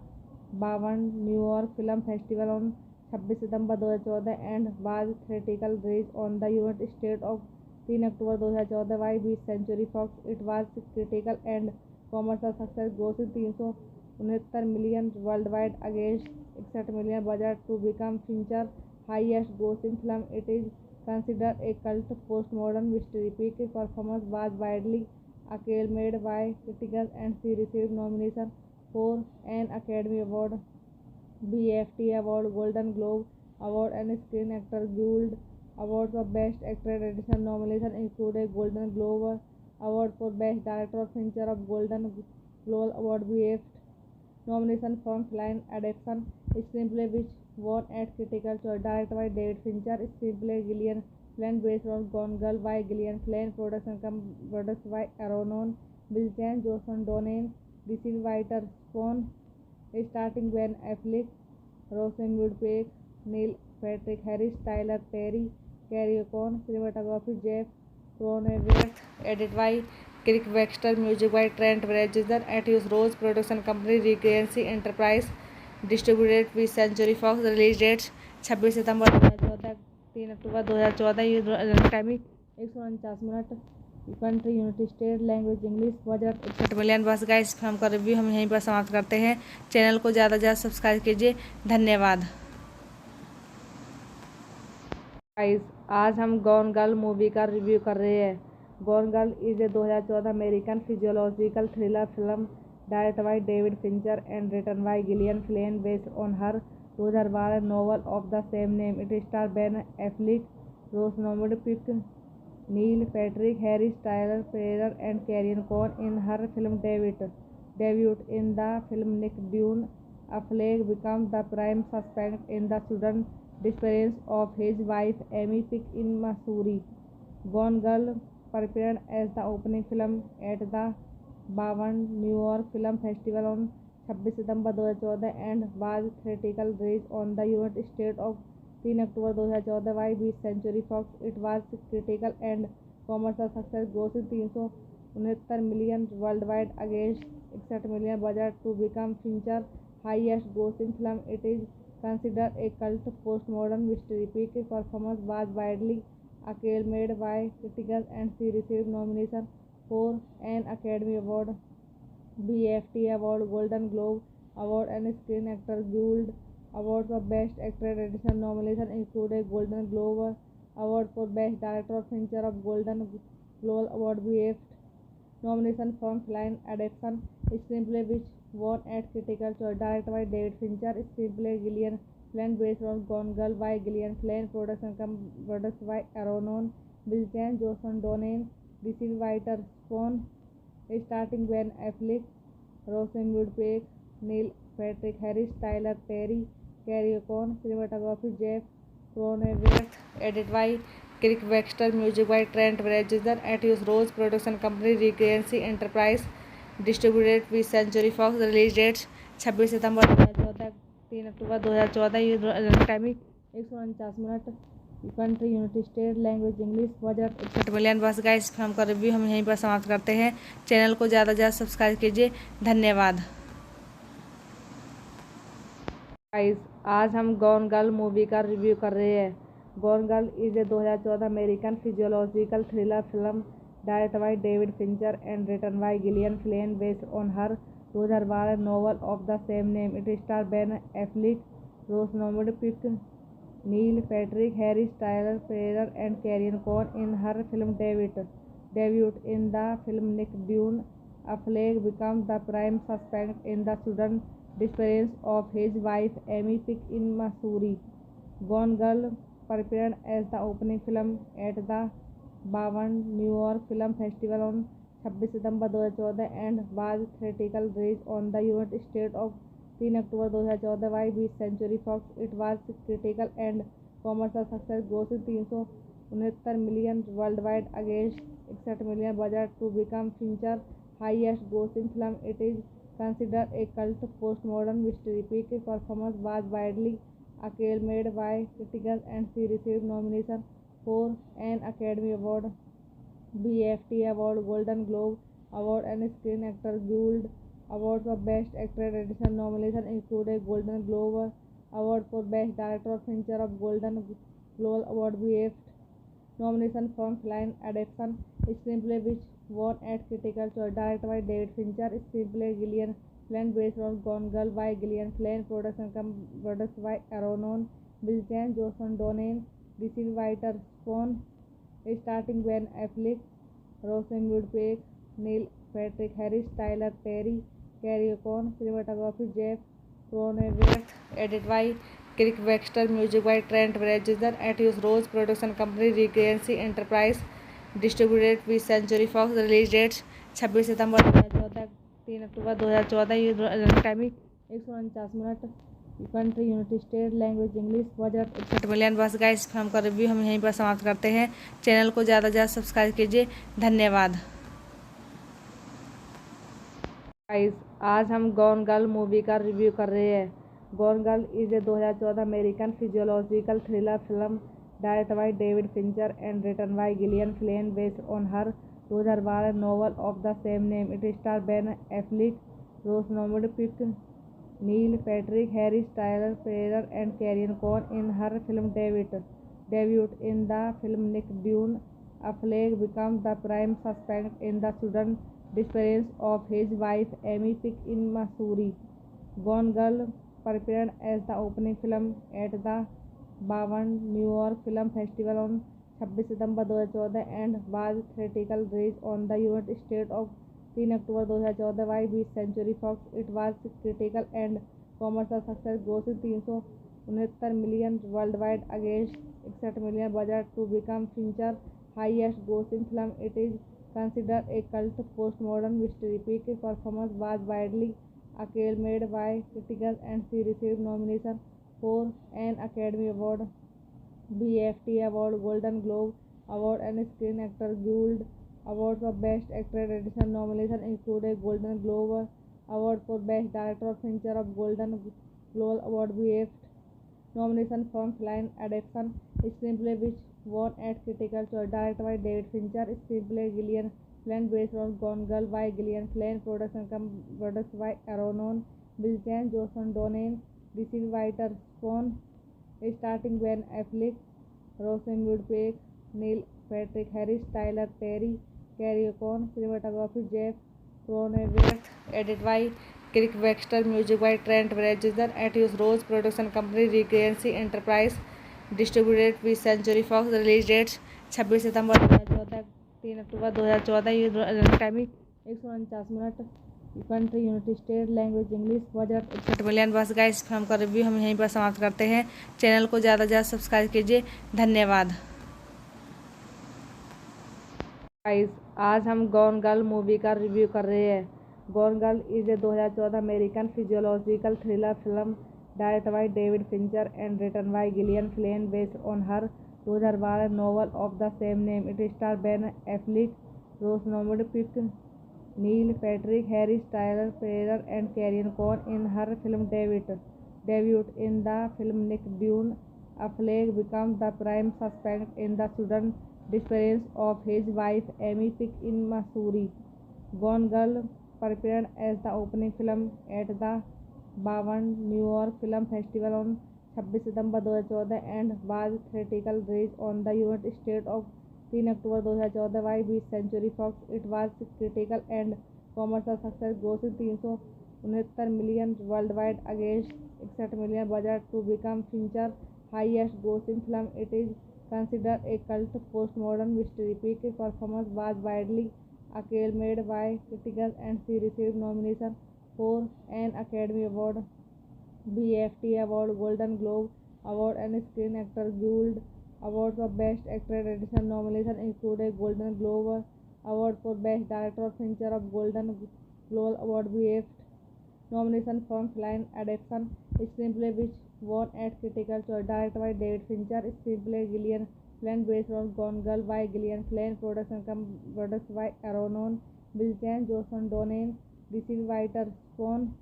52 New York Film Festival on 26 September 2014 and was theatrically released on the United States of 3 October 2014 by 20th Century Fox. It was critical and commercial success, grossing 369 million worldwide against 61 million budget to become Fincher's highest grossing film. It is considered a cult postmodern mystery. Peak performance was widely acclaimed by critics and she received nominations for an Academy Award, BAFTA Award, Golden Globe Award, and Screen Actors Guild Award for Best Actor. Additional nominations include a Golden Globe Award for Best Director, Fincher of Golden Globe Award, BAFTA nomination from Film Adaptation Screenplay, which won at Critical Choice. Directed by David Fincher. Screenplay Gillian Flynn based on Gone Girl by Gillian Flynn. Produced by Aaron Bilton, Johnson Donnan, Richie Whiter, Spawn. Starting Ben Affleck, Rosamund Pike, Neil Patrick Harris, Tyler Perry, Carrie Coon. Cinematography Jeff Cronenberg. Edited by Kirk Baxter. Music by Trent Reznor. Atticus Ross. Production company Regency Enterprise. Distributed by Century Fox. Release dates 26 September 2014, 3 October 2014। Time 149 minute. Country United State language English budget 61 million. बस guys film का review हम यहीं पर समाप्त करते हैं। Channel को ज़्यादा से ज़्यादा सब्सक्राइब कीजिए। धन्यवाद गाइस। आज हम गॉन गर्ल मूवी का रिव्यू कर रहे हैं। Gone girl is a 2014 American physiological thriller film directed by David Fincher and written by Gillian Flynn based on her 2012 novel of the same name. It stars Ben Affleck, Rosamund Pike, Neil Patrick Harris, Tyler Perry, and Carrie Coon in her film debut. In the film, Nick Dunne, Affleck becomes the prime suspect in the sudden disappearance of his wife Amy Fick in Missouri. Gone Girl prepared as the opening film at the 52 New York Film Festival on 26 September 2014 and was theatrical release on the United States of 3 October 2014 by 20th Century Fox. It was critical and commercial success, grossing 369 million worldwide against 61 million budget to become Fincher's highest grossing film. It is considered a cult postmodern mystery. Peak performance was widely acclaimed by critics and she received nominations for an Academy Award, BAFTA Award, Golden Globe Award, and Screen Actors Guild Awards for Best Actor. Additional nominations include a Golden Globe Award for Best Director, Fincher of Golden Globe Award, BAFTA nomination from Film Adaptation Screenplay, which won at Critical Choice. Directed by David Fincher. Screenplay Gillian Flynn, based on Gone Girl by Gillian Flynn. Produced by Aaron Bilton, Johnson Donnan. Received writer Spawn, starting Ben Affleck, Rosamund Pike, Neil Patrick Harris, Tyler Perry, Carrie Coon. Cinematography Jeff Cronenberg. Edited by Kirk Baxter. Music by Trent Reznor. Atticus Ross. Production company Regency Enterprise. Distributed by Century Fox. Release dates 26 September 2014, 3 October 2014. Run time 149 minute. Country United State. Language English. Budget 61 million. बस guys, film का review हम यहीं पर समाप्त करते हैं. Channel को ज़्यादा से ज़्यादा सब्सक्राइब कीजिए. धन्यवाद गाइस. आज हम गॉन गर्ल मूवी का रिव्यू कर रहे हैं. Gone girl is a 2014 American physiological thriller film directed by David Fincher and written by Gillian Flynn, based on her 2012 novel of the same name. It stars Ben Affleck, Rosamund Pike, Neil Patrick Harris, Tyler Perry, and Carrie Coon in her film debut. In the film, Nick Dunne, Affleck becomes the prime suspect in the sudden disappearance of his wife Amy Fick in Missouri. Gone Girl prepared as the opening film at the 52 New York Film Festival on 26 September 2014 and was theatrical release on the United States of 3 October 2014 by 20th Century Fox. It was critical and commercial success, grossing 369 million worldwide against 61 million budget to become Fincher's highest grossing film. It is considered a cult postmodern mystery. Peak performance was widely acclaimed by critics and she received nominations for an Academy Award, BAFTA Award, Golden Globe Award, and Screen Actors Guild Awards for Best Actor. Additional nominations include a Golden Globe Award for Best Director, Fincher of Golden Globe Award, BAFTA nomination from Film Adaptation Screenplay, which won at Critical Choice. Directed by David Fincher. Screenplay Gillian Flynn, based on Gone Girl by Gillian Flynn. Produced by Aaron Bilton, Johnson Donnan. Received writer Spawn, starting Ben Affleck, Rosamund Pike, Neil Patrick Harris, Tyler Perry, Carrie Coon. Cinematography Jeff Cronenberg. Edited by Kirk Baxter. Music by Trent Reznor. Atticus Ross. Production company Regency Enterprise. Distributed by Century Fox. Release dates 26 September 2014, 3 October 2014. Run time 149 minute. Country United State. Language English. Budget 61 million. बस guys, film का review हम यहीं पर समाप्त करते हैं. Channel को ज़्यादा से ज़्यादा सब्सक्राइब कीजिए. धन्यवाद गाइस. आज हम गॉन गर्ल मूवी का रिव्यू कर रहे हैं. Gone girl is a 2014 American physiological thriller film directed by David Fincher and written by Gillian Flynn, based on her 2012 novel of the same name. It stars Ben Affleck, Rosamund Pike, Neil Patrick Harris, Tyler Perry, and Carrie Coon in her film debut. In the film, Nick Dunne, Affleck becomes the prime suspect in the sudden disappearance of his wife Amy Fick in Missouri. Gone Girl prepared as the opening film at the 52 New York Film Festival on 26 September 2014 and was theatrical release on the United States of 3 October 2014 by 20th Century Fox. It was critical and commercial success, grossing 369 million worldwide against 61 million budget to become Fincher's highest grossing film. It is considered a cult postmodern mystery. Peak performance was widely acclaimed by critics, and she received nomination for an Academy Award, BAFTA Award, Golden Globe Award, and Screen Actors Guild Awards of Best Actor. Additional nominations included Golden Globe Award for Best Director of Feature of Golden Globe Award, BAFTA nomination from Film Adaptation Screenplay, which won at Critical Choice. Directed by David Fincher. Screenplay Gillian Flynn, based on Gone Girl by Gillian Flynn. Produced by Aaron Bilchan, Johnson Donnan. Received writer Spawn, starting Ben Affleck, Rosamund Pike, Neil Patrick Harris, Tyler Perry, Carrie Coon. Cinematography Jeff Cronenberg. Edited by Kirk Baxter. Music by Trent Reznor. Atticus Ross. Production company Regency Enterprise. Distributed by Century Fox. Release dates 26 September 2014, 3 October 2014। ये running timing 149 minute. Country United State. Language English. Budget 61 million. बस guys, film का review हम यहीं पर समाप्त करते हैं। Channel को ज़्यादा से ज़्यादा सब्सक्राइब कीजिए। धन्यवाद गाइस। आज हम गॉन गर्ल मूवी का रिव्यू कर रहे हैं। Gone girl is a 2014 American physiological thriller film directed by David Fincher and written by Gillian Flynn, based on her 2012 novel of the same name. It star Ben Affleck, Rosamund Pike, Neil Patrick Harris, Tyler Perry and Carrie Coon in her film debut in the film. Nick Dunne, Affleck becomes the prime suspect in the sudden disappearance of his wife Amy Pick in Missouri. Gone Girl premiered as the opening film at the 52 New York Film Festival on 26 September 2014 and was theatrically released on the United States of 3 October 2014 by Century Fox. It was critical and commercial success, grossing 369 million worldwide against 61 million budget to become Fincher's highest grossing film. It is considered a cult postmodern mystery. Peak performance was widely acclaimed by critics, and she received nomination for an Academy Award, BAFTA Award, Golden Globe Award, and Screen Actors Guild Awards of Best Actor. Additional nominations included Golden Globe Award for Best Director of Feature of Golden Globe Award, BAFTA nomination from Film Adaptation Screenplay, which won at Critical Choice. Directed by David Fincher. Screenplay Gillian Flynn, based on Gone Girl by Gillian Flynn. Produced by Aaron Bilchan, Johnson Donnan. Received writer Spawn,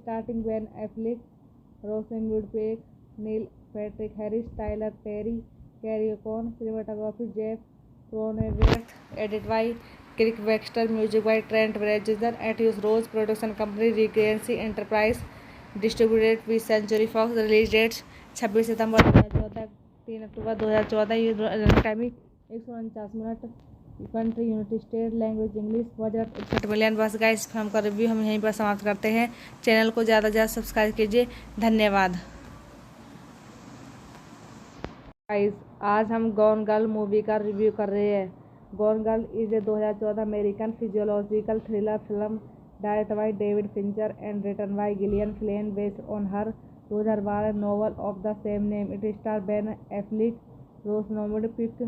starting Ben Affleck, Rosamund Pike, Neil Patrick Harris, Tyler Perry, Carrie Coon. Cinematography Jeff Cronenberg. Edited by Kirk Baxter. Music by Trent Reznor. Atticus Ross. Production company Regency Enterprise. Distributed by Century Fox. Release dates 26 September 2014, 3 October 2014। ये running timing 149 minute. Country United State. Language English. Budget 61 million. बस guys, film का review हम यहीं पर समाप्त करते हैं। Channel को ज़्यादा से ज़्यादा सब्सक्राइब कीजिए। धन्यवाद गाइस। आज हम गॉन गर्ल मूवी का रिव्यू कर रहे हैं। Gone girl is a 2014 American physiological thriller film directed by David Fincher and written by Gillian Flynn, based on her 2012 novel of the same name. It star Ben Affleck, Rosamund Pike,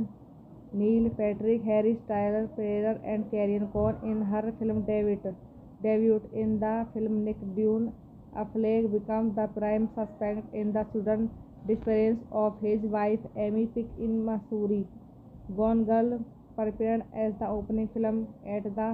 Neil Patrick Harris, Tyler Perry and Carrie Coon in her film debut in the film. Nick Dunne, Affleck becomes the prime suspect in the sudden disappearance of his wife Amy Pick in Missouri. Gone Girl premiered as the opening film at the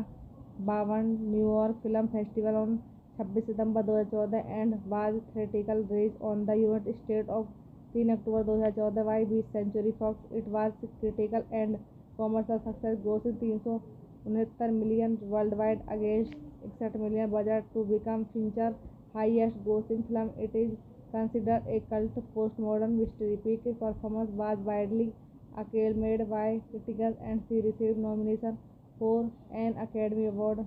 52 New York Film Festival on 26 September 2014 and was theatrically released on the United States of 3 October 2014 by Century Fox. It was critical and commercial success, grossing 369 million worldwide against 61 million budget to become Fincher's highest grossing film. It is considered a cult postmodern mystery. Peak performance was widely acclaimed by critics, and she received nomination for an Academy Award,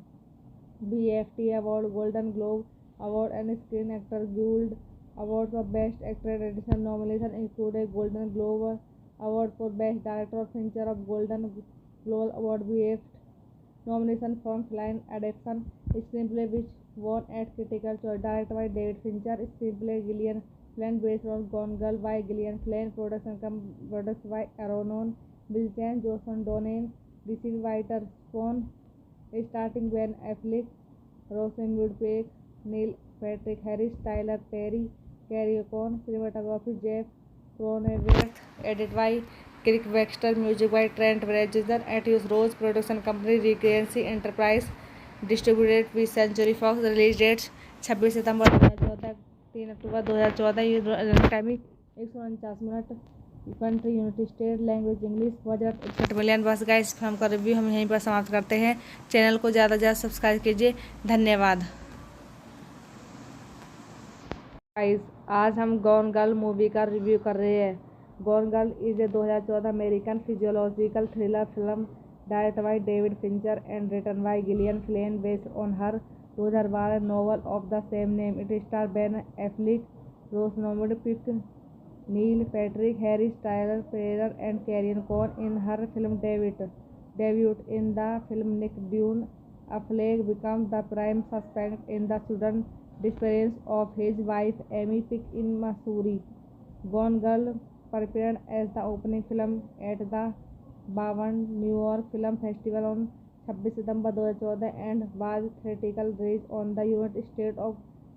BAFTA Award, Golden Globe Award, and Screen Actors Guild Awards of Best Actor. Additional nominations included Golden Globe Award for Best Director of Feature of Golden Globe Award, BAFTA nomination from Film Adaptation Screenplay, which won at Critical Choice. Directed by David Fincher. Screenplay Gillian Flynn, based on Gone Girl by Gillian Flynn. Produced by Aaron Bilchan, Johnson Donnan. Received writer Spawn, starting Ben Affleck, Rosamund Pike, Neil Patrick Harris, Tyler Perry, Carrie Coon, cinematography Jeff Cronenweth, edit by Kirk Baxter, music by Trent Reznor, Atticus Ross, production company Regency Enterprise, distributed by Century Fox, release dates 26 September 2014, 3 October 2014, timing 149 minute, country United State, language English, budget 61 million. बस guys film का review हम यहीं पर समाप्त करते हैं। Channel को ज़्यादा से ज़्यादा सब्सक्राइब कीजिए। धन्यवाद गाइस। आज हम गॉन गर्ल मूवी का रिव्यू कर रहे हैं। Gone girl is a 2014 American physiological thriller film directed by David Fincher and written by Gillian Flynn based on her 2012 novel of the same name. It stars Ben Affleck, Rosamund Pike, Neil Patrick Harris, Tyler Perry, and Carrie Coon in her film debut. In the film, Nick Dunn, Affleck becomes the prime suspect in the sudden disappearance of his wife Amy Pike in Missouri. Gone Girl premiered as the opening film at the 52 New York Film Festival on 26 September 2014 and was theatrical release on the United States of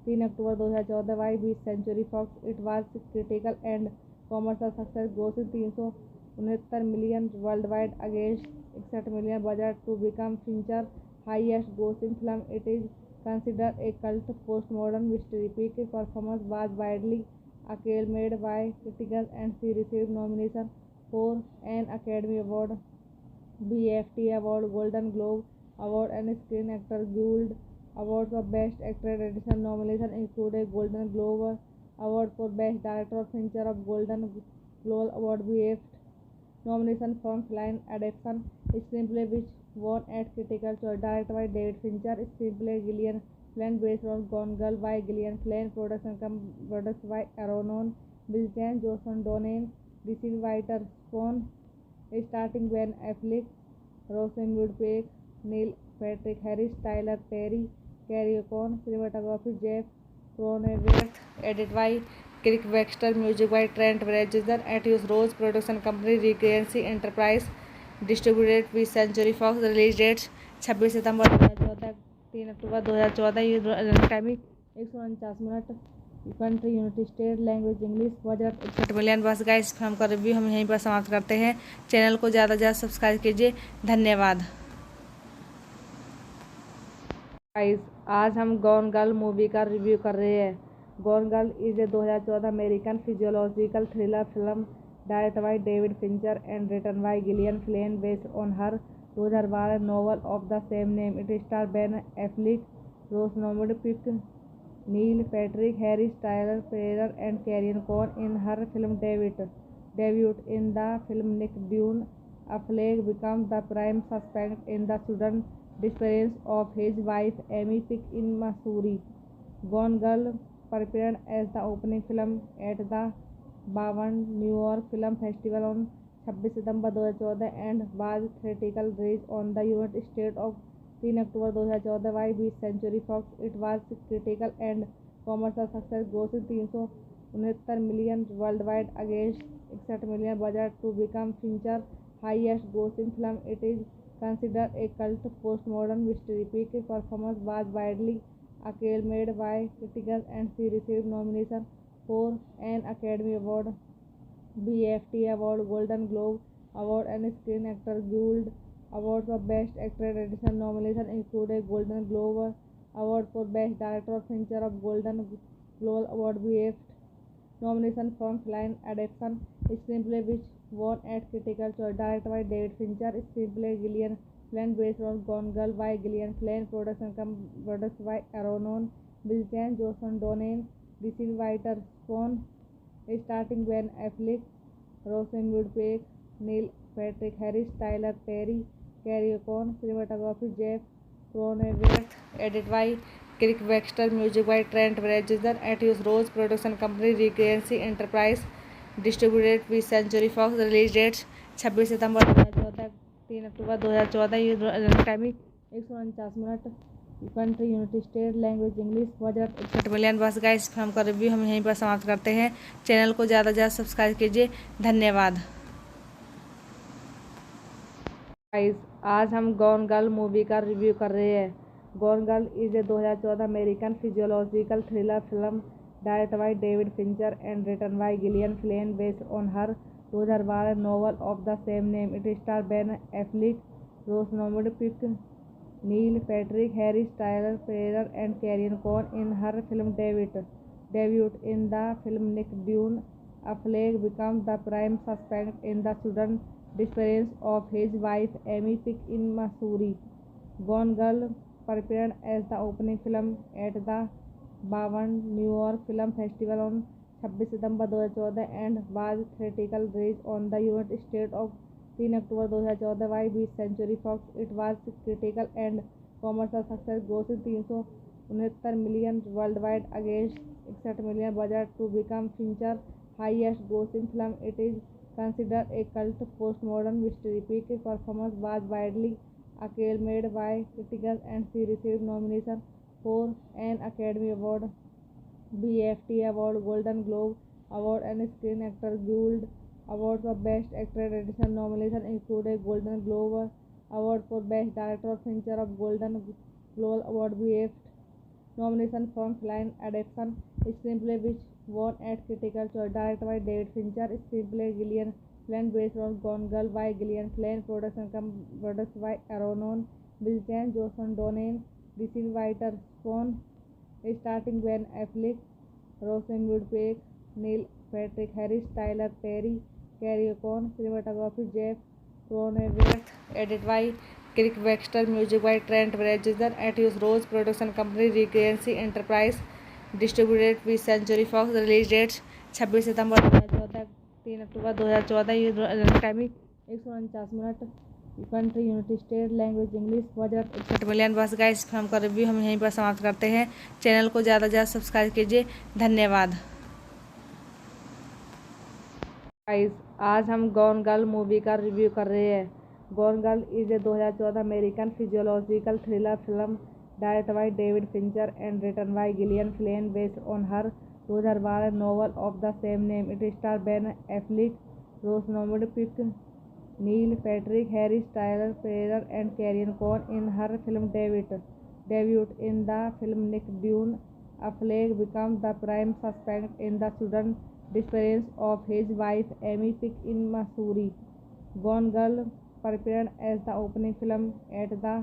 3 October 2014 by 20th Century Fox. It was critical and commercial success, grossing 369 million worldwide against 61 million budget to become Fincher's highest grossing film. It is considered a cult postmodern mystery. Peak performance was widely acclaimed by critics and she received nomination for an Academy Award, BAFTA Award, Golden Globe Award, and Screen Actors Guild Award for Best Actor. Additional nominations include a Golden Globe Award for Best Director, Fincher of Golden Globe Award, BAFTA nomination from Flying Adaptation Screenplay, which won at Critical Choice. Directed by David Fincher. Screenplay Gillian Flynn, based on Gone Girl by Gillian Flynn. Produced by Aaron Bilton, Joshua Donen. Received writer Spawn. Starting Ben Affleck, Rosamund Pike, Neil Patrick Harris, Tyler Perry, Carrie Coon, cinematography Jeff Cronenweth, edit by Crick Baxter, music by Trent Reznor, Atticus Ross, production company Regency Enterprise, distributed by Century Fox, release dates 26 September 2014, 3 October 2014, timing 149 minute, country United State, language English, budget 61 million. बस guys film का review हम यहीं पर समाप्त करते हैं। Channel को ज़्यादा से ज़्यादा सब्सक्राइब कीजिए। धन्यवाद गाइस। आज हम गॉन गर्ल मूवी का रिव्यू कर रहे हैं। Gone girl is a 2014 American physiological thriller film directed by David Fincher and written by Gillian Flynn based on her 2012 novel of the same name. It stars Ben Affleck, Rosamund Pike, Neil Patrick Harris, Tyler Perry, and Carrie Coon in her film debut. In the film, Nick Dunn, Affleck becomes the prime suspect in the sudden disappearance of his wife Amy Pike in Missouri. Gone Girl premiered as the opening film at the 52 New York Film Festival on 26 September 2014 and was theatrical release on the United States of 3 October 2014 by 20th Century Fox. It was critical and commercial success, grossing 369 million worldwide against 61 million budget to become Fincher's highest grossing film. It is considered a cult postmodern mystery. Peak performance was widely acclaimed by critics and she received nomination for an Academy Award, BAFTA Award, Golden Globe Award, and Screen Actors Guild Award for Best Actor. Additional nominations include a Golden Globe Award for Best Director, Fincher of Golden Globe Award, BAFTA nomination from Flying Adaptation Screenplay, which won at Critical Choice. Directed by David Fincher. Screenplay Gillian Flynn, based on Gone Girl by Gillian Flynn. Produced by Aaron Bilton, Joshua Donen. Received writer Spawn. Starting Ben Affleck, Rosamund Pike, Neil Patrick Harris, Tyler Perry, Carrie Coon, cinematography Jeff Cronenweth, edit by Crick Baxter, music by Trent Reznor, Atticus Ross, production company Regency Enterprise, distributed by Century Fox, release dates 26 September 2014, 3 October 2014, timing 149 minute, country United State, language English, budget 61 million. बस guys film का review हम यहीं पर समाप्त करते हैं। Channel को ज़्यादा से ज़्यादा सब्सक्राइब कीजिए। धन्यवाद गाइस। आज हम गॉन गर्ल मूवी का रिव्यू कर रहे हैं। Gone Girl is a 2014 American physiological thriller film directed by David Fincher and written by Gillian Flynn based on her 2012 novel of the same name. It stars Ben Affleck, Rosamund Pike, Neil Patrick Harris, Tyler Perry, and Carrie Coon in her film debut. In the film, Nick Dunn, Affleck becomes the prime suspect in the sudden disappearance of his wife Amy Pick in Missouri. Gone Girl premiered as the opening film at the 52 New York Film Festival on 26 September 2014 and was theatrically released on the United States of 3 October 2014 by 20th Century Fox. It was critical and commercial success, grossing $369 million worldwide against $61 million budget to become Fincher's highest-grossing film. It is considered a cult postmodern mystery. Peak performance was widely acclaimed by critics and she received nominations for an Academy Award, BAFTA Award, Golden Globe Award, and Screen Actors Guild Awards for Best Actor. Additional nominations include a Golden Globe Award for Best Director, Fincher of Golden Globe Award, BAFTA nomination from Film Adaptation Screenplay, which won at Critical Choice. Directed by David Fincher. Screenplay Gillian Flynn based on Gone Girl by Gillian Flynn. Produced by Aaron Bilchan, Joshua Donen. Decision writer Spawn. Starting Ben Affleck, Rosamund Pike, Neil Patrick Harris, Tyler Perry, Carrie Coon. Cinematography Jeff Cronenberg. Edited by Kirk Baxter. Music by Trent Reznor. Atticus Ross. Production company Regency Enterprise. Distributed by Century Fox. Release dates 26 September 2014, 3 October 2014। Running timing 149 minute. Country United State. Language English. Budget 61 million. बस guys film का review हम यहीं पर समाप्त करते हैं। Channel को ज़्यादा से ज़्यादा सब्सक्राइब कीजिए। धन्यवाद गाइस। आज हम गॉन गर्ल मूवी का रिव्यू कर रहे हैं। Gone girl is a 2014 American physiological thriller film directed by David Fincher and written by Gillian Flynn based on her 2012 novel of the same name. It stars Ben Affleck, Rosamund Pike, Neil Patrick Harris, Tyler Perry, and Carrie Coon in her film debut. In the film, Nick Dunn, Affleck becomes the prime suspect in the sudden disappearance of his wife Amy Pick in Missouri. Gone Girl premiered as the opening film at the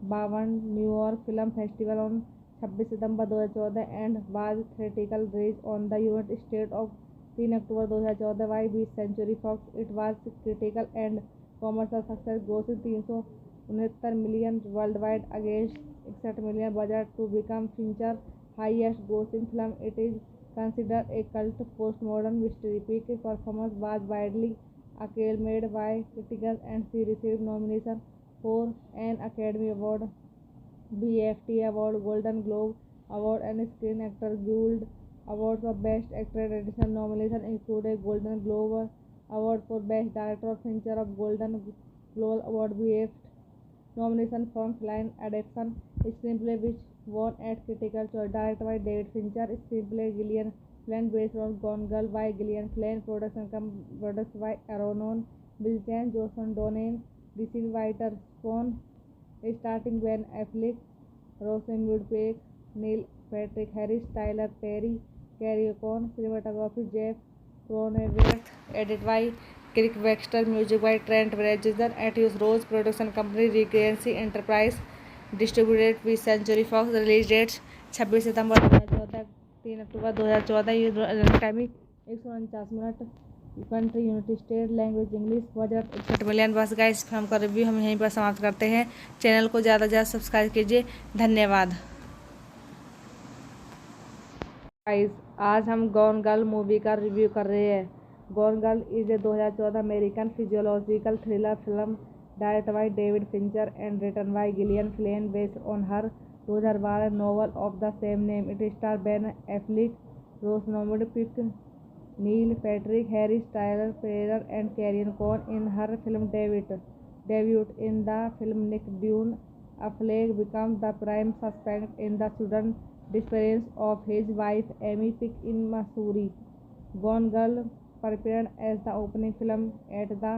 52 New York Film Festival on 26 September 2014 and was theatrically released on the United States of 3 October 2014 by 20th Century Fox. It was critical and commercial success, grossing $369 million worldwide against $61 million budget to become Fincher's highest-grossing film. It is considered a cult postmodern mystery. Peak performance was widely acclaimed by critics and she received nominations for an Academy Award, BAFTA Award, Golden Globe Award, and Screen Actors Guild Awards for Best Actor. Additional nominations include a Golden Globe Award for Best Director, Fincher of Golden Globe Award, BAFTA nomination from Film Adaptation Screenplay, which won at Critical Choice. Directed by David Fincher. Screenplay Gillian Flynn based on Gone Girl by Gillian Flynn. Produced by Aaron Bilchan, Joshua Donen. Decision writer Spawn. Starting Ben Affleck, Rosamund Pike, Neil Patrick Harris, Tyler Perry, Carrie Coon. Cinematography Jeff Cronenberg. Edited by Kirk Baxter. Music by Trent Reznor. Atticus Ross. Production company Regency Enterprise. Distributed by Century Fox. Release dates 26 September 2014, 3 October 2014। Running timing 149 minute. Country United State. Language English. Budget 61 million. बस guys film का review हम यहीं पर समाप्त करते हैं। Channel को ज़्यादा से ज़्यादा सब्सक्राइब कीजिए। धन्यवाद गाइस। आज हम गॉन गर्ल मूवी का रिव्यू कर रहे हैं। Gone girl is a 2014 American physiological thriller film directed by David Fincher and written by Gillian Flynn based on her 2012 novel of the same name. It stars Ben Affleck, Rosamund Pike, Neil Patrick Harris, Tyler Perry, and Carrie Coon in her film debut. In the film, Nick Dunn, Affleck becomes the prime suspect in the sudden disappearance of his wife Amy Pick in Missouri. Gone Girl premiered as the opening film at the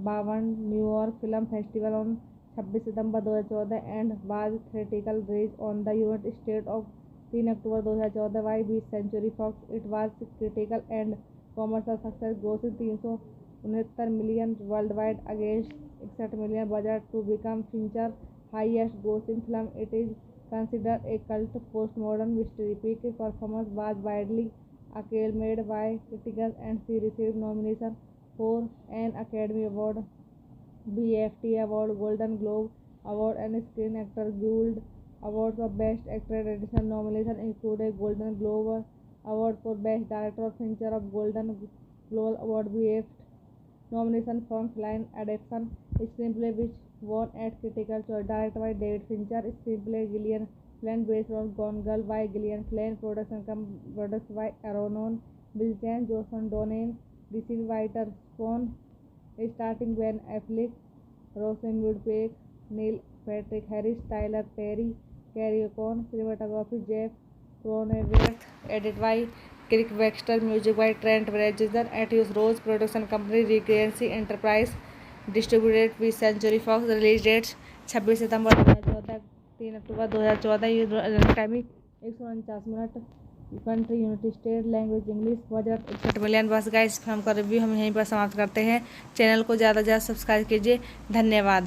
52 New York Film Festival on 26 September 2014 and was theatrical release on the United State of 3 October 2014 by 20th century Fox. It was critical and commercial success, grossing 369 million world wide against 61 million budget to become Fincher highest grossing film. It is considered a cult postmodern mystery. Peak performance was widely acclaimed by critics and she received nomination for an Academy Award, BAFTA Award, Golden Globe Award and Screen Actors Guild Awards for Best Actor. Additional nominations included Golden Globe Award for Best Director of Feature of Golden Globe Award, BAFTA nomination from Film Adaptation Screenplay which won at Critical Choice. Directed by David Fincher. Screenplay Gillian Flynn based on Gone Girl by Gillian Flynn. Produced by Aaron Bilchan, Joshua Donen. Received writer Spawn starting Ben Affleck, Rosamund Pike, Neil Patrick Harris, Tyler Perry, Carrie Coon. Cinematography Jeff Cronenberg. Edited by Kirk Baxter. Music by Trent Reznor. Atticus Ross. Production company Regency Enterprise. Distributed by Century Fox. Release dates 26 September 2014, 3 October 2014। Timing 149 minute. Country United State. Language English. Budget 61 million. बस guys film का review हम यहीं पर समाप्त करते हैं। Channel को ज़्यादा से ज़्यादा सब्सक्राइब कीजिए। धन्यवाद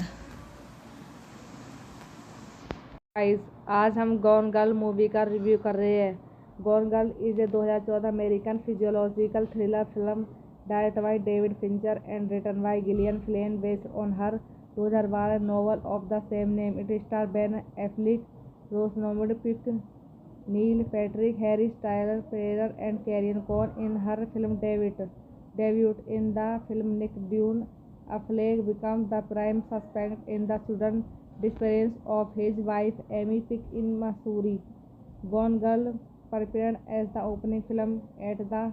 गाइस। आज हम गॉन गर्ल मूवी का रिव्यू कर रहे हैं। Gone girl is a 2014 American physiological thriller film directed by David Fincher and written by Gillian Flynn based on her 2012 novel of the same name. It stars Ben Affleck, Rosamund Pike, Neil Patrick Harris, Tyler Perry and Carrie Coon in her film debut. In the film, Nick Dunn, Affleck becomes the prime suspect in the sudden disappearance of his wife Amy Pike in Missouri. Gone Girl premiered as the opening film at the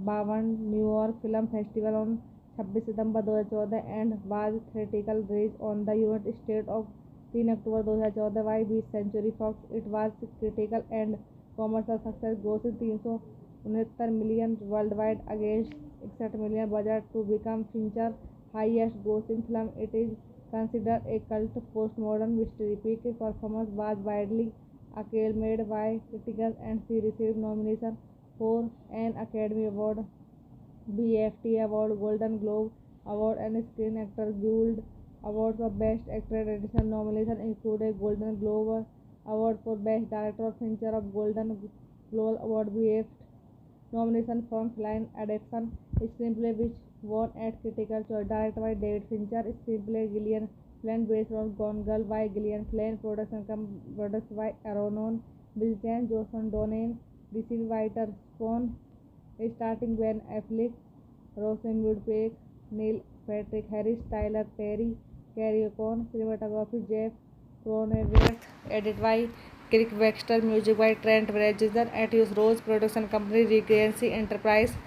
बावन New York film festival on 26 September 2014 and was theatrical release on the United State of 3 October 2014 by 20th century Fox. It was critical and commercial success, grossing 369 million world wide against 61 million budget to become Fincher highest grossing film. It is considered a cult postmodern mystery. Peak performance was widely acclaimed by critics and she received nomination for an Academy Award, BAFTA Award, Golden Globe Award and Screen Actors Guild Awards for Best Actor. Additional nominations included Golden Globe Award for Best Director of Feature of Golden Globe Award, BAFTA nomination from Film Adaptation Screenplay which won at Critical Choice. Directed by David Fincher. Screenplay Gillian Flynn based on Gone Girl by Gillian Flynn. Produced by Aaron Bilchan, Joshua Donen. Received writer Spawn starting Ben Affleck, Rosamund Pike, Neil Patrick Harris, Tyler Perry, Carrie Coon. Cinematography Jeff Cronenberg. Edited by Kirk Baxter. Music by Trent Reznor. Atticus Ross. Production company Regency Enterprise.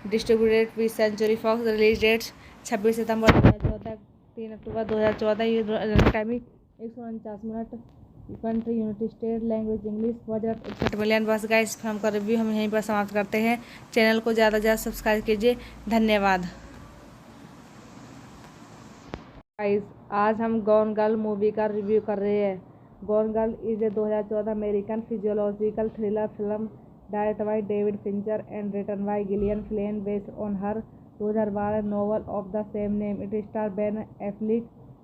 Distributed by Century Fox. Release dates 26 September 2014, 3 October 2014। Timing 149 minute. Country United State. Language English. Budget 61 million. बस guys film का review हम यहीं पर समाप्त करते हैं। Channel को ज़्यादा से ज़्यादा सब्सक्राइब कीजिए। धन्यवाद गाइस। आज हम गॉन गर्ल मूवी का रिव्यू कर रहे हैं। Gone girl is a 2014 American physiological thriller film directed by David Fincher and written by Gillian Flynn based on her 2012 novel of the same name. It stars Ben Affleck,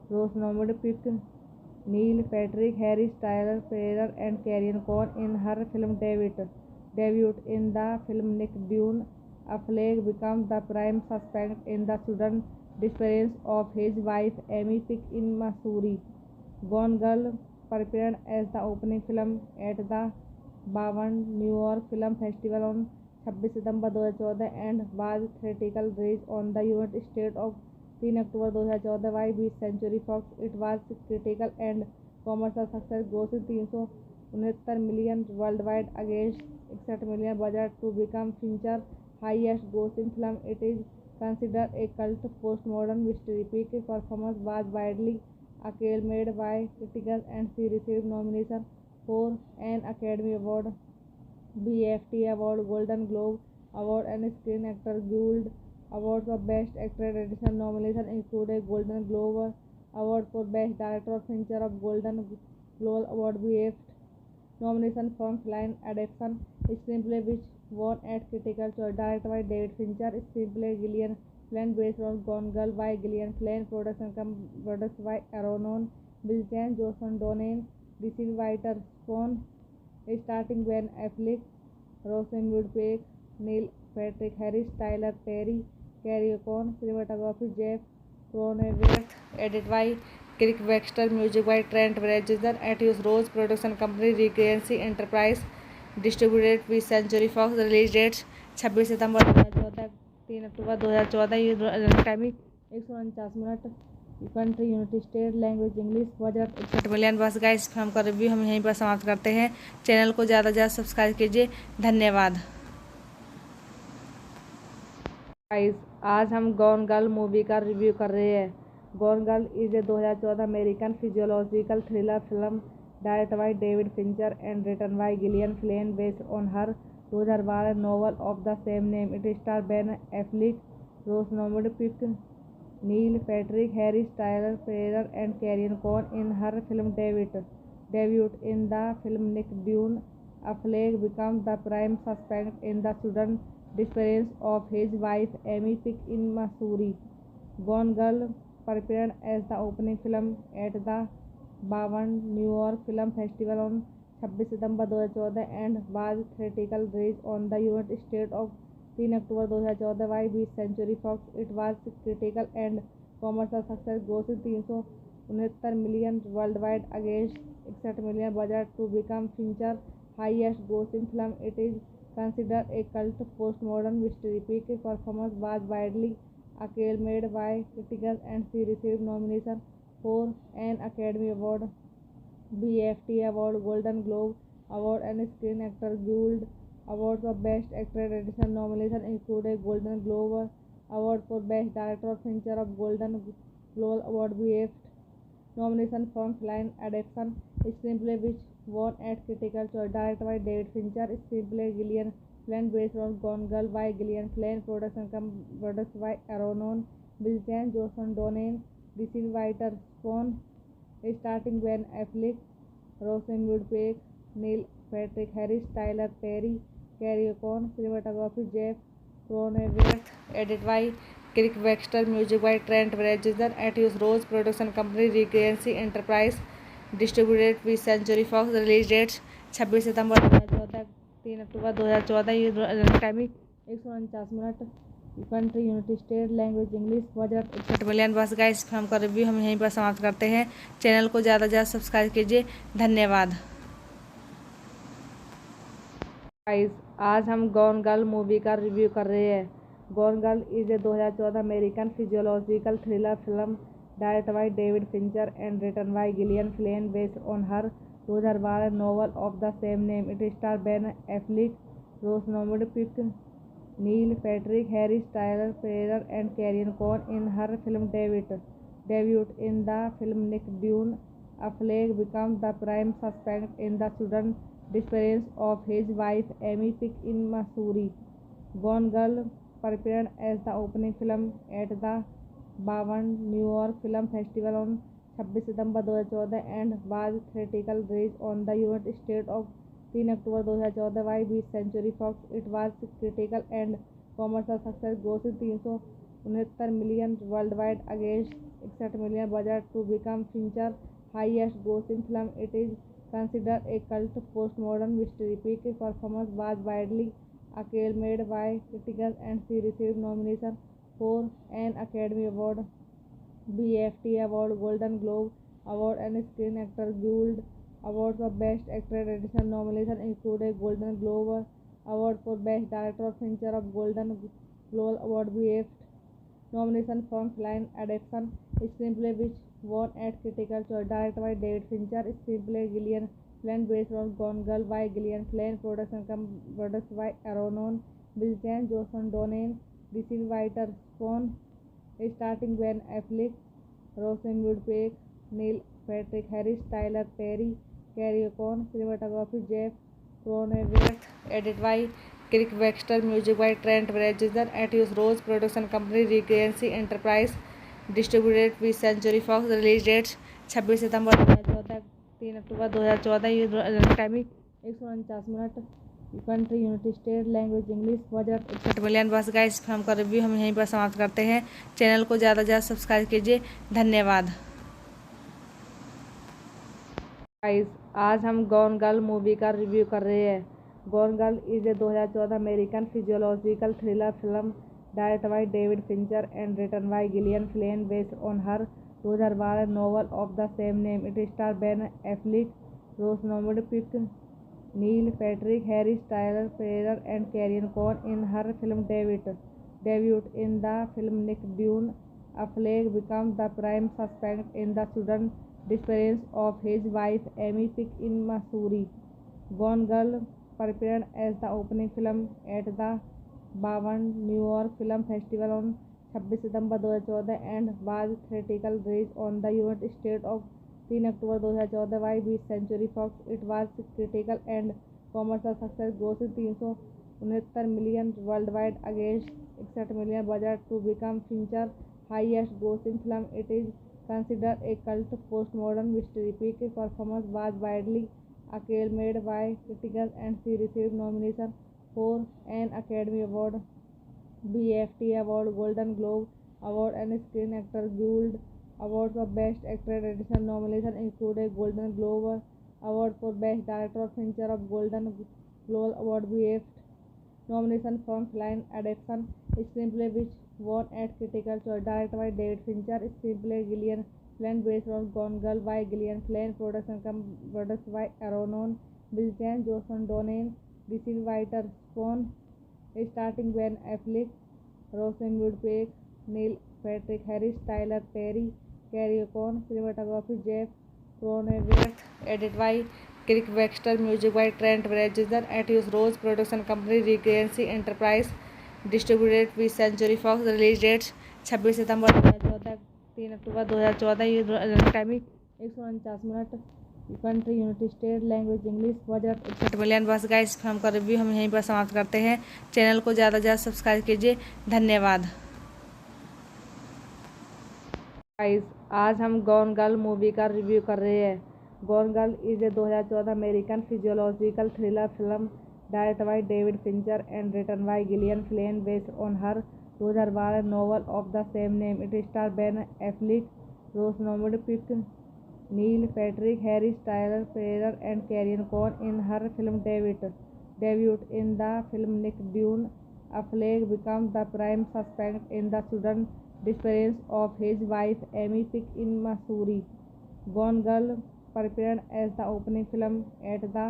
Rosamund Pike, Neil Patrick Harris, Tyler Perry and Carrie Coon in her film debut. In the film, Nick Dunn, Affleck becomes the prime suspect in the sudden disappearance of his wife Amy Pike in Missouri. Gone Girl premiered as the opening film at the बावन New York film festival on 26 September 2014 and was theatrical release on the United State of 3 October 2014 by 20th century Fox. It was critical and commercial success, grossing 369 million world wide against 61 million budget to become Fincher highest grossing film. It is considered a cult postmodern mystery. Peak performance was widely acclaimed by critics and she received nomination for an Academy Award, BAFTA Award, Golden Globe Award and Screen Actors Guild Awards for Best Actor. Additional nominations included Golden Globe award for Best Director of Fincher of Golden Globe Award VF nomination from Flying Adaptation screenplay which won at Critical Choice directed by David Fincher screenplay Gillian Flynn based on Gone Girl by Gillian Flynn produced by Aaron Bilton Johnson Donne Richard Whiter Spawn starting Ben Affleck Rosamund Pike Neil Patrick Harris Tyler Perry Carrie Coon cinematography Jeff Cronenberg edited by Kirk Baxter music by Trent Reznor Atticus Ross production company Regency Enterprise distributed by Century Fox release dates 26 September 2014 3 October 2014 timing 149 country United State language English budget 61 million. बस guys film का review हम यहीं पर समाप्त करते हैं। Channel को ज़्यादा से ज़्यादा सब्सक्राइब कीजिए। धन्यवाद गाइस। आज हम गॉन गर्ल मूवी का रिव्यू कर रहे हैं। Gone girl is a 2014 American physiological thriller film directed by David Fincher and written by Gillian Flynn based on her 2012 novel of the same name. It stars Ben Affleck, Rosamund Pike, Neil Patrick Harris, Tyler Perry and Carrie Coon in her film debut. In the film, Nick Dunn, Affleck becomes the prime suspect in the sudden disappearance of his wife Amy Pike in Missouri. Gone Girl premiered as the opening film at the बावन New York film festival on 26 September 2014 and was theatrical release on the United State of 3 October 2014 bye B century Fox. It was critical and commercial success grossing 369 million world wide against 61 million budget to become Fincher highest grossing film. It is considered a cult post modern mystery. Peak performance was widely acclaimed by critics and she received nomination for an Academy Award, BAFTA Award, Golden Globe Award and Screen Actors Guild Awards of Best Actor. Additional nominations included Golden Globe Award for Best Director of Fincher of Golden Globe Award BAFTA nomination from Flying Adaptation screenplay which won at Critical Choice directed by David Fincher screenplay Gillian Flynn based on Gone Girl by Gillian Flynn produced by Aaron Bilton Johnson Donne Richard Whiter Spawn starting Ben Affleck, Rosamund Pike, Neil Patrick Harris, Tyler Perry, Carrie Coon cinematography Jeff Cronenberg edited by Kirk Baxter music by Trent Reznor Atticus Ross production company Regency Enterprise distributed by Century Fox release dates 26 September 2014 3 October 2014 timing 149 country United State language English budget 61 million. बस guys film का review हम यहीं पर समाप्त करते हैं। Channel को ज़्यादा से ज़्यादा सब्सक्राइब कीजिए। धन्यवाद गाइस। आज हम गॉन गर्ल मूवी का रिव्यू कर रहे हैं। Gone girl is a 2014 American physiological thriller film directed by David Fincher and written by Gillian Flynn based on her 2012 novel of the same name. It stars Ben Affleck, Rosamund Pike, Neil Patrick Harris, Tyler Perry and Carrie Coon in her film debut. In the film, Nick Dunn, Affleck becomes the prime suspect in the sudden disappearance of his wife Amy Pike in Missouri. Gone Girl premiered as the opening film at the बावन New York film festival on 26 September 2014 and was theatrical release on the United State of 3 October 2014 bye B century Fox. It was critical and commercial success grossing 369 million world wide against 61 million budget to become Fincher highest grossing film. It is considered a cult post modern mystery. Peak performance was widely acclaimed by critics and she received nomination for an Academy Award, BAFTA Award, Golden Globe Award and Screen Actors Guild Awards of Best Actor. Additional nominations included Golden Globe Award for Best Director of Fincher of Golden Globe Award BAFTA nomination from Flying Adaptation screenplay which won at Critical Choice directed by David Fincher screenplay Gillian Flynn based on Gone Girl by Gillian Flynn produced by Aaron Bilton Johnson Donne Richard Whiter Spawn starting Ben Affleck, Rosamund Pike, Neil Patrick Harris, Tyler Perry, Carrie Coon cinematography Jeff Cronenberg edited by Kirk Baxter music by Trent Reznor Atticus Ross production company Regency Enterprise distributed with century Fox. Release dates 26 September 2014, 3 October 2014। ये running timing 149 minute. Country United State, language English. Budget 61 million. बस guys film का review हम यहीं पर समाप्त करते हैं। Channel को ज़्यादा से ज़्यादा सब्सक्राइब कीजिए। धन्यवाद गाइस। आज हम गॉन गर्ल मूवी का रिव्यू कर रहे हैं। Gone girl is a 2014 American physiological thriller film direct by David Fincher and written by Gillian Flynn based on her 2012 novel of the same name. It stars Ben Affleck, Rosamund Pike, Neil Patrick Harris, Tyler Perry, and Carrie Coon in her film debut. In the film, Nick Dunn, Affleck becomes the prime suspect in the sudden disappearance of his wife Amy Pike in Missouri. Gone Girl premiered as the opening film at the 52 New York Film Festival on 26 September 2014 and was theatrical release on the United States of 3 October 2014 by 20th Century Fox. It was critical and commercial success, grossing 369 million worldwide against 61 million budget to become Fincher's highest grossing film. It is considered a cult postmodern mystery. Peak performance was widely acclaimed by critics and she received nominations for an Academy Award, BAFTA Award, Golden Globe Award, and Screen Actors Guild Awards for Best Actor. Additional nominations include a Golden Globe Award for Best Director, Fincher of Golden Globe Award, BAFTA nomination from Flying Adaptation, screenplay which won at Critical Choice, directed by David Fincher, screenplay Gillian Flynn based on Gone Girl by Gillian Flynn, produced by Aaron Bilchan, Joshua Donen, received writer Spawn, starting Ben Affleck, Rosamund Pike, Neil Patrick Harris, Tyler Perry, Carrie Coon, cinematography Jeff Cronenberg, edited by Kirk Wexler, music by Trent Reznor, Atticus Ross, production company Regency Enterprise, distributed with Century Fox. Release dates 26 September 2014, 3 October 2014। ये running timing 149 minute. Country United State, language English. Budget 61 million. बस guys film का review हम यहीं पर समाप्त करते हैं। Channel को ज़्यादा से ज़्यादा सब्सक्राइब कीजिए। धन्यवाद गाइस। आज हम गॉन गर्ल मूवी का रिव्यू कर रहे हैं। Gone girl is a 2014 American physiological thriller film direct by David Fincher and written by Gillian Flynn based on her 2012 novel of the same name. It stars Ben Affleck, Rosamund Pike, Neil Patrick Harris, Tyler Perry, and Carrie Coon in her film debut. In the film, Nick Dunn, Affleck becomes the prime suspect in the sudden disappearance of his wife Amy Pike in Missouri. Gone Girl premiered as the opening film at the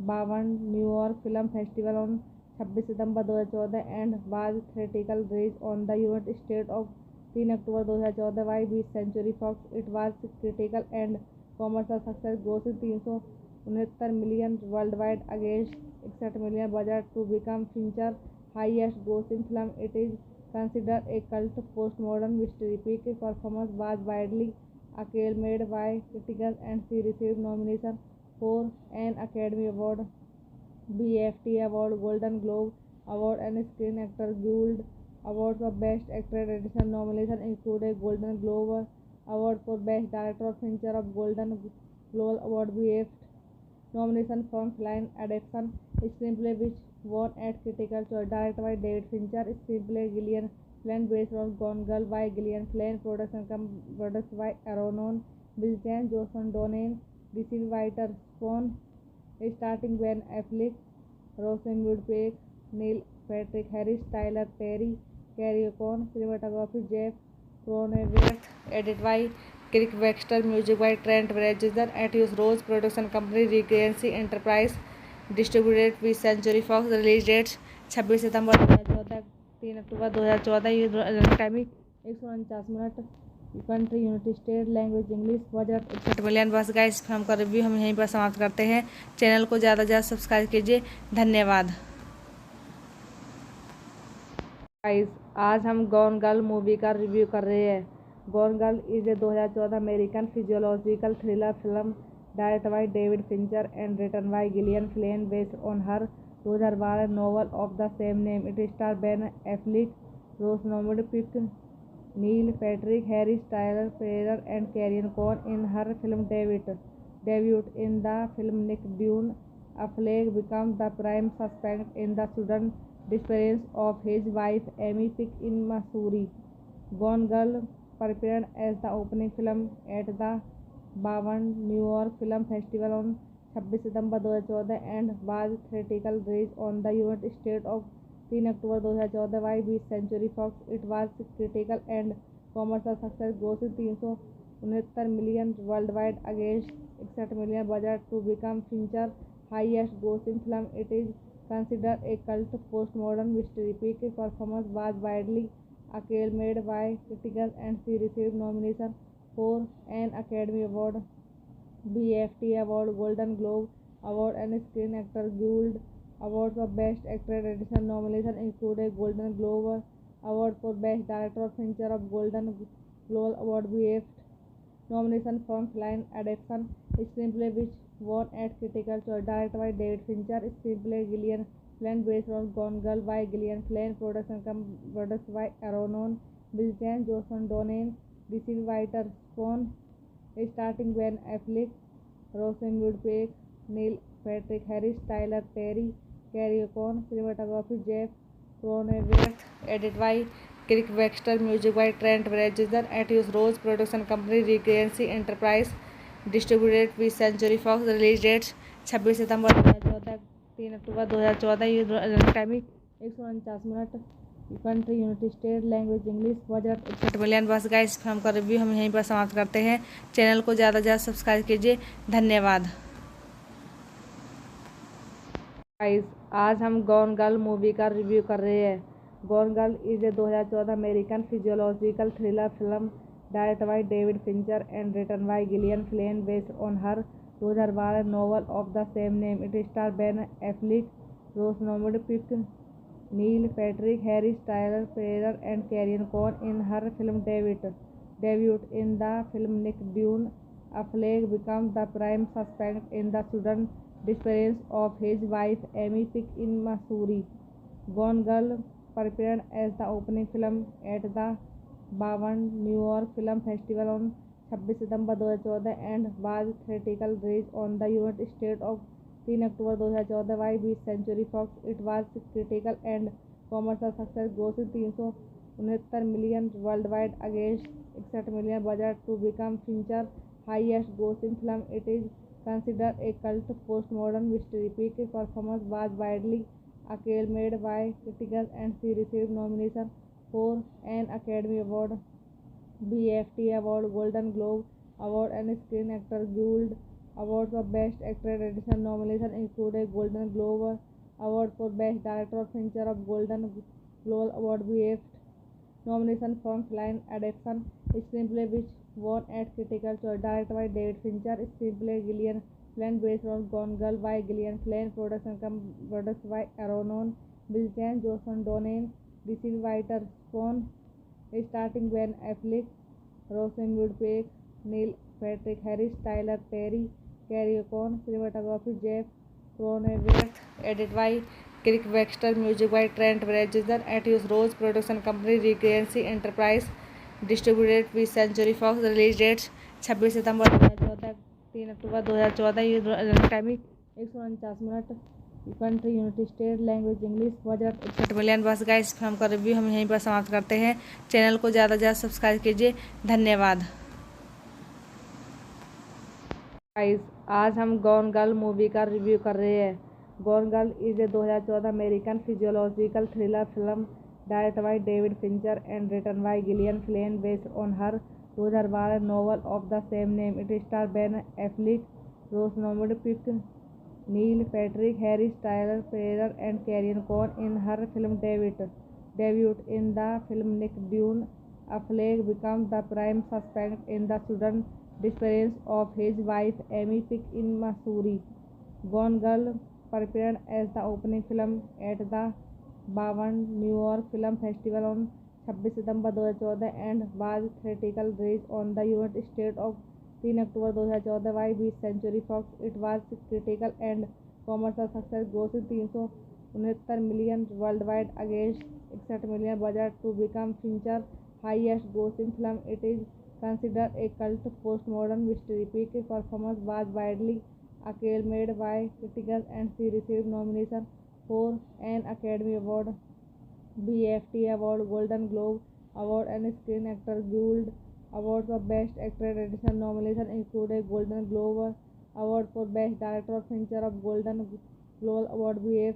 52 New York Film Festival on 26 September 2014 and was theatrical release on the United States of 3 October 2014 by 20th Century Fox. It was critical and commercial success, grossing 369 million worldwide against 61 million budget to become Fincher's highest grossing film. It is considered a cult postmodern mystery. Peak performance was widely acclaimed by critics and she received nominations for an Academy Award, BAFTA Award, Golden Globe Award, and Screen Actors Guild Awards for Best Actor. Additional nominations include a Golden Globe Award for Best Director, Fincher of Golden Globe Award, BAFTA nomination from Flying Adaptation, screenplay which won at Critical Choice, directed by David Fincher, screenplay Gillian Flynn based on Gone Girl by Gillian Flynn, produced by Aaron Bilchan, Joshua Donen, received writer Spawn, starting Ben Affleck, Rosamund Pike, Neil Patrick Harris, Tyler Perry, Carrie Coon, cinematography Jeff Cronenberg, edited by Kirk Wexler, music by Trent Reznor, Atticus Ross, production company Regency Enterprise, distributed with Century Fox. Release dates 26 September 2014, 3 October 2014। ये running timing 149 minute. Country United State, language English. Budget 61 million. बस guys film का review हम यहीं पर समाप्त करते हैं। Channel को ज़्यादा से ज़्यादा सब्सक्राइब कीजिए। धन्यवाद गाइस। आज हम गॉन गर्ल मूवी का रिव्यू कर रहे हैं। Gone girl is a 2014 American physiological thriller film direct by David Fincher and written by Gillian Flynn based on her 2012 novel of the same name. It stars Ben Affleck, Rosamund Pike, Neil Patrick Harris, Tyler Perry, and Carrie Coon in her film debut. In the film, Nick Dunne, Affleck becomes the prime suspect in the sudden disappearance of his wife Amy Pick in Missouri. Gone Girl prepared as the opening film at the 52 New York Film Festival on 26 September 2014 and was theatrical release on the United States of 3 October 2014 by 20th Century Fox. It was critical and commercial success, grossing $369 million worldwide against $61 million budget to become Fincher's highest grossing film. It is considered a cult postmodern mystery. Peak performance was widely acclaimed by critics and she received nominations for an Academy Award, BAFTA Award, Golden Globe Award, and Screen Actors Guild Awards for Best Actor. Additional nominations include a Golden Globe Award for Best Director, Fincher of Golden Globe Award, BAFTA nomination from Film Adaptation Screenplay, which won at Critical Choice. Directed by David Fincher. Screenplay Gillian Flynn based on Gone Girl by Gillian Flynn. Produced by Aaron Bilton, Johnson Donnan. Received writer Spawn, starting Ben Affleck, Rosamund Pike, Neil Patrick Harris, Tyler Perry, Carrie Coon. Cinematography Jeff Cronenberg. Edited by Kirk Baxter. Music by Trent Reznor. Atticus Ross Production Company, Regency Enterprise. Distributed by Century Fox. Release dates 26 September 2014, 3 October 2014. Timing 149 minute. Country United State. Language English. Budget 61 million. बस guys, film का review हम यहीं पर समाप्त करते हैं. Channel को ज़्यादा से ज़्यादा सब्सक्राइब कीजिए. धन्यवाद गाइस. आज हम गॉन गर्ल मूवी का रिव्यू कर रहे हैं. Gone girl is a 2014 American physiological thriller film directed by David Fincher and written by Gillian Flynn based on her 2012 novel of the same name. It stars Ben Affleck, Rosamund Pike, Neil Patrick Harris, Tyler Perry, and Carrie Coon in her film debut. In the film, Nick Dunne, Affleck becomes the prime suspect in the sudden disappearance of his wife Amy Pick in Missouri. Gone Girl prepared as the opening film at the 52 New York Film Festival on 26 September 2014 and was theatrical release on the United States of 3 October 2014 by 20th Century Fox. It was critical and commercial success, grossing $369 million worldwide against $61 million budget to become Fincher's highest grossing film. It is considered a cult postmodern mystery. Peak performance was widely acclaimed by critics and she received nominations for an Academy Award, BAFTA Award, Golden Globe Award, and Screen Actors Guild Awards for Best Actor. Additional nominations include a Golden Globe Award for Best Director, Fincher of Golden Globe Award, BAFTA nomination from Film Adaptation Screenplay, which won at Critical Choice. Directed by David Fincher. Screenplay Gillian Flynn based on Gone Girl by Gillian Flynn. Produced by Aaron Bilton, Johnson Donnan. Received writer Spawn, starting Ben Affleck, Rosamund Pike, Neil Patrick Harris, Tyler Perry, Carrie Coon. Cinematography Jeff Cronenberg. Edited by Kirk Baxter. Music by Trent Reznor. Atticus Ross Production Company, Regency Enterprise. Distributed by Century Fox. Release dates 26 September 2014, 3 October 2014. Timing 149 minute. Country United State. Language English. Budget 61 million. बस guys, film का review हम यहीं पर समाप्त करते हैं. Channel को ज़्यादा से ज़्यादा सब्सक्राइब कीजिए. धन्यवाद गाइस. आज हम गॉन गर्ल मूवी का रिव्यू कर रहे हैं. Gone girl is a 2014 American physiological thriller film directed by David Fincher and written by Gillian Flynn based on her 2012 novel of the same name. It stars Ben Affleck, Rosamund Pike, Neil Patrick Harris, Tyler Perry, and Carrie Coon in her film debut. In the film, Nick Dunne, Affleck becomes the prime suspect in the sudden disappearance of his wife Amy Pick in Missouri. Gone Girl prepared as the opening film at the 52 New York Film Festival on 26 September 2014 and was theatrical release on the United States of 3 October 2014 by 20th Century Fox. It was critical and commercial success, grossing $369 million worldwide against $61 million budget to become Fincher's highest grossing film. It is considered a cult postmodern mystery. Peak performance was widely acclaimed by critics and she received nomination for an Academy Award, BAFTA Award, Golden Globe Award, and Screen Actors Guild Awards for Best Actor. Additional nominations include a Golden Globe Award for Best Director of Feature of Golden Globe Award, BAFTA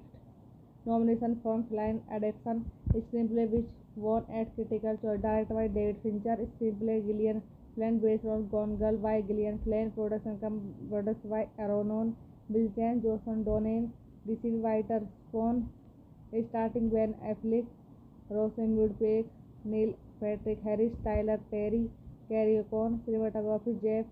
nomination from Film Adaptation Screenplay, which won at Critical Choice. Directed by David Fincher. Screenplay Gillian Flynn, based on Gone Girl by Gillian Flynn. Produced by Aaron Bilchan, Johnson Donne. Received writer Spawn, starting Ben Affleck, Rosamund Pike, Neil Patrick Harris, Tyler Perry, Carrie Coon. Cinematography Jeff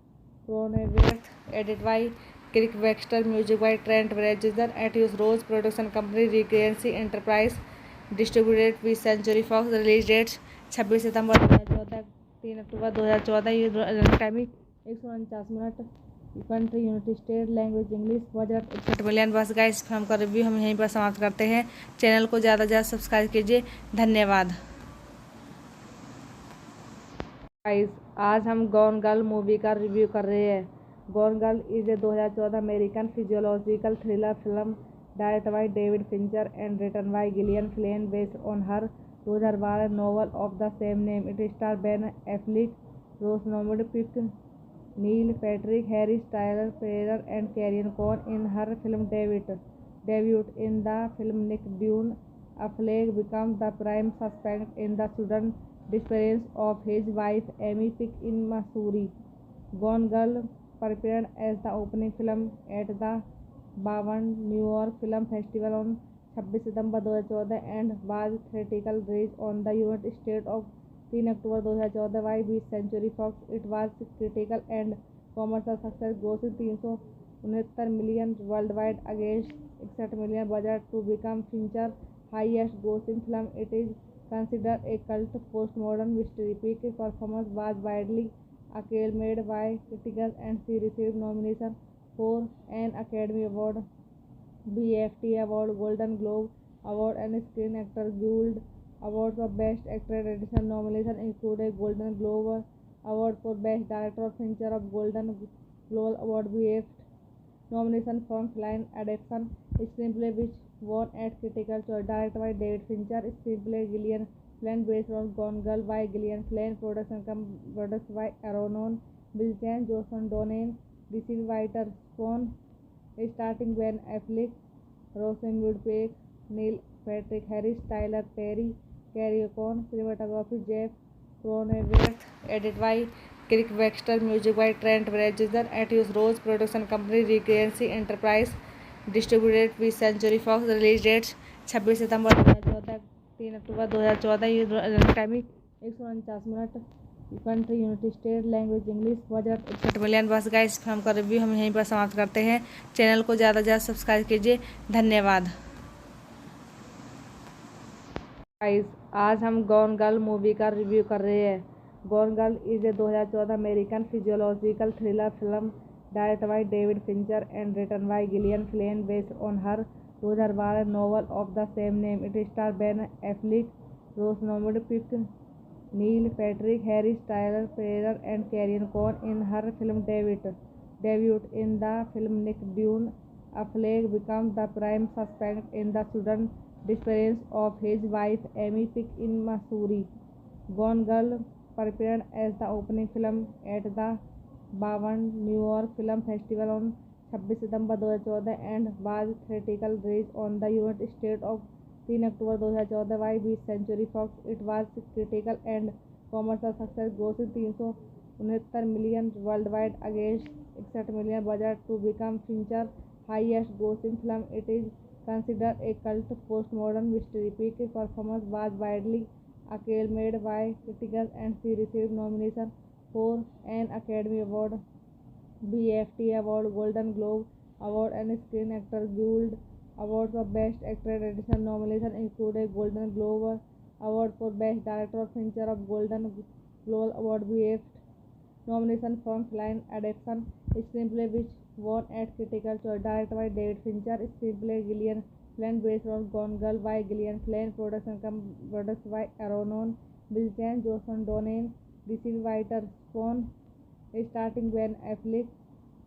Cronenberg. Edited by Kirk Baxter. Music by Trent Reznor. Atticus Ross. Production company Regency Enterprise. Distributed by Century Fox. Release dates 26 September 2014, 3 October 2014। ये run time 149 minute. Country United State, language English. Budget 61 million. बस guys, film का review हम यहीं पर समाप्त करते हैं। Channel को ज़्यादा से ज़्यादा सब्सक्राइब कीजिए। धन्यवाद गाइस। आज हम गॉन गर्ल मूवी का रिव्यू कर रहे हैं। Gone girl is a 2014 American physiological thriller film directed by David Fincher and written by Gillian Flynn, based on her 2012 novel of the same name. It star Ben Affleck, Rosamund Pike, Neil Patrick Harris, Tyler Perry and Carrie Coon. In her film debut in the film, Nick Dunne, Affleck becomes the prime suspect in the sudden disappearance of his wife Amy Pick in Missouri. Gone Girl premiered as the opening film at the 52 New York Film Festival on 26 September 2014 and was theatrical release on the United States of 3 October 2014 by Century Fox. It was critical and commercial success, grossing $369 million worldwide against $61 million budget to become Fincher's highest grossing film. It is considered a cult postmodern mystery. Peak performance was widely acclaimed by critics and she received nomination for an Academy Award, BAFTA Award, Golden Globe Award, and Screen Actors Guild Awards for Best Actor. Additional nominations include a Golden Globe Award for Best Director of Feature of Golden Globe Award, BAFTA nomination from Film Adaptation Screenplay, which won at Critical Choice. Directed by David Fincher. Screenplay Gillian Flynn, based on Gone Girl by Gillian Flynn. Produced by Aaron Bilchan, Johnson Donne. Received writer Spawn, starting Ben Affleck, Rosamund Pike, Neil Patrick Harris, Tyler Perry, Carrie Coon. Cinematography Jeff Cronenberg. Edited by Kirk Baxter. Music by Trent Reznor. Atticus Ross. Production company Regency Enterprise. Distributed by Century Fox. Release dates 26 September 2014, 3 October 2014। ये run time 149 minute. Country United State, language English. Budget 61 million. बस guys, film का review हम यहीं पर समाप्त करते हैं। Channel को ज़्यादा से ज़्यादा सब्सक्राइब कीजिए। धन्यवाद गाइस। आज हम गॉन गर्ल मूवी का रिव्यू कर रहे हैं। Gone girl is a 2014 American physiological thriller film directed by David Fincher and written by Gillian Flynn, based on her 2012 novel of the same name. It star Ben Affleck, Rosamund Pike, Neil Patrick Harris, Tyler Perry, and Carrie Coon. In her film debut in the film, Nick Dunne, Affleck becomes the prime suspect in the sudden disappearance of his wife Amy Pick in Missouri. Gone Girl premiered as the opening film at the 52 New York Film Festival on 26 September 2014 and was theatrical release on the United States of 3 October 2014 by Century Fox. It was critical and commercial success, grossing $369 million worldwide against $61 million budget to become Fincher's highest grossing film. It is considered a cult postmodern mystery. Peak performance was widely acclaimed by critics and she received nomination for an Academy Award, BAFTA Award, Golden Globe Award, and Screen Actors Guild Awards for Best Actor. Additional nominations include a Golden Globe Award for Best Director of Feature of Golden Globe Award, BAFTA nomination from Film Adaptation Screenplay, which won at Critical Choice. Directed by David Fincher. Screenplay Gillian Flynn, based on Gone Girl by Gillian Flynn. Produced by Aaron Bill Chan, Johnson Donen, Richie Whiter, Spawn, starting Ben Affleck,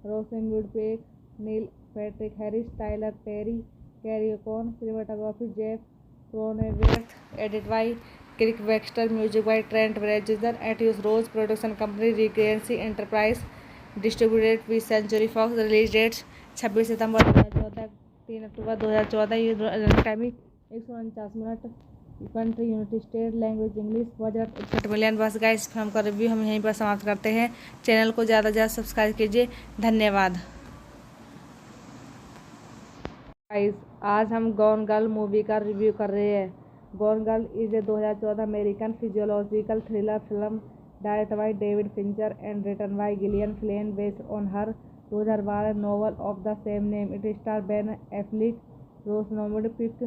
Rosamund Pike, Neil Patrick Harris, Tyler Perry, Carrie Coon, cinematography Jeff Cronenberg, edit by Kirk Baxter, music by Trent Reznor, Atticus Ross, production company Regency Enterprise, distributed by Century Fox, release dates 26 September 2014, 3 October 2014, ये running timing 149 minute, country United State, language English, budget 61 million. बस guys film का review हम यहीं पर समाप्त करते हैं। Channel को ज़्यादा से ज़्यादा सब्सक्राइब कीजिए। धन्यवाद गाइस। आज हम गॉन गर्ल मूवी का रिव्यू कर रहे हैं। Gone girl is a 2014 American physiological thriller film direct by David Fincher and written by Gillian Flynn based on her 2012 novel of the same name. It star Ben Affleck, Rosamund Pike,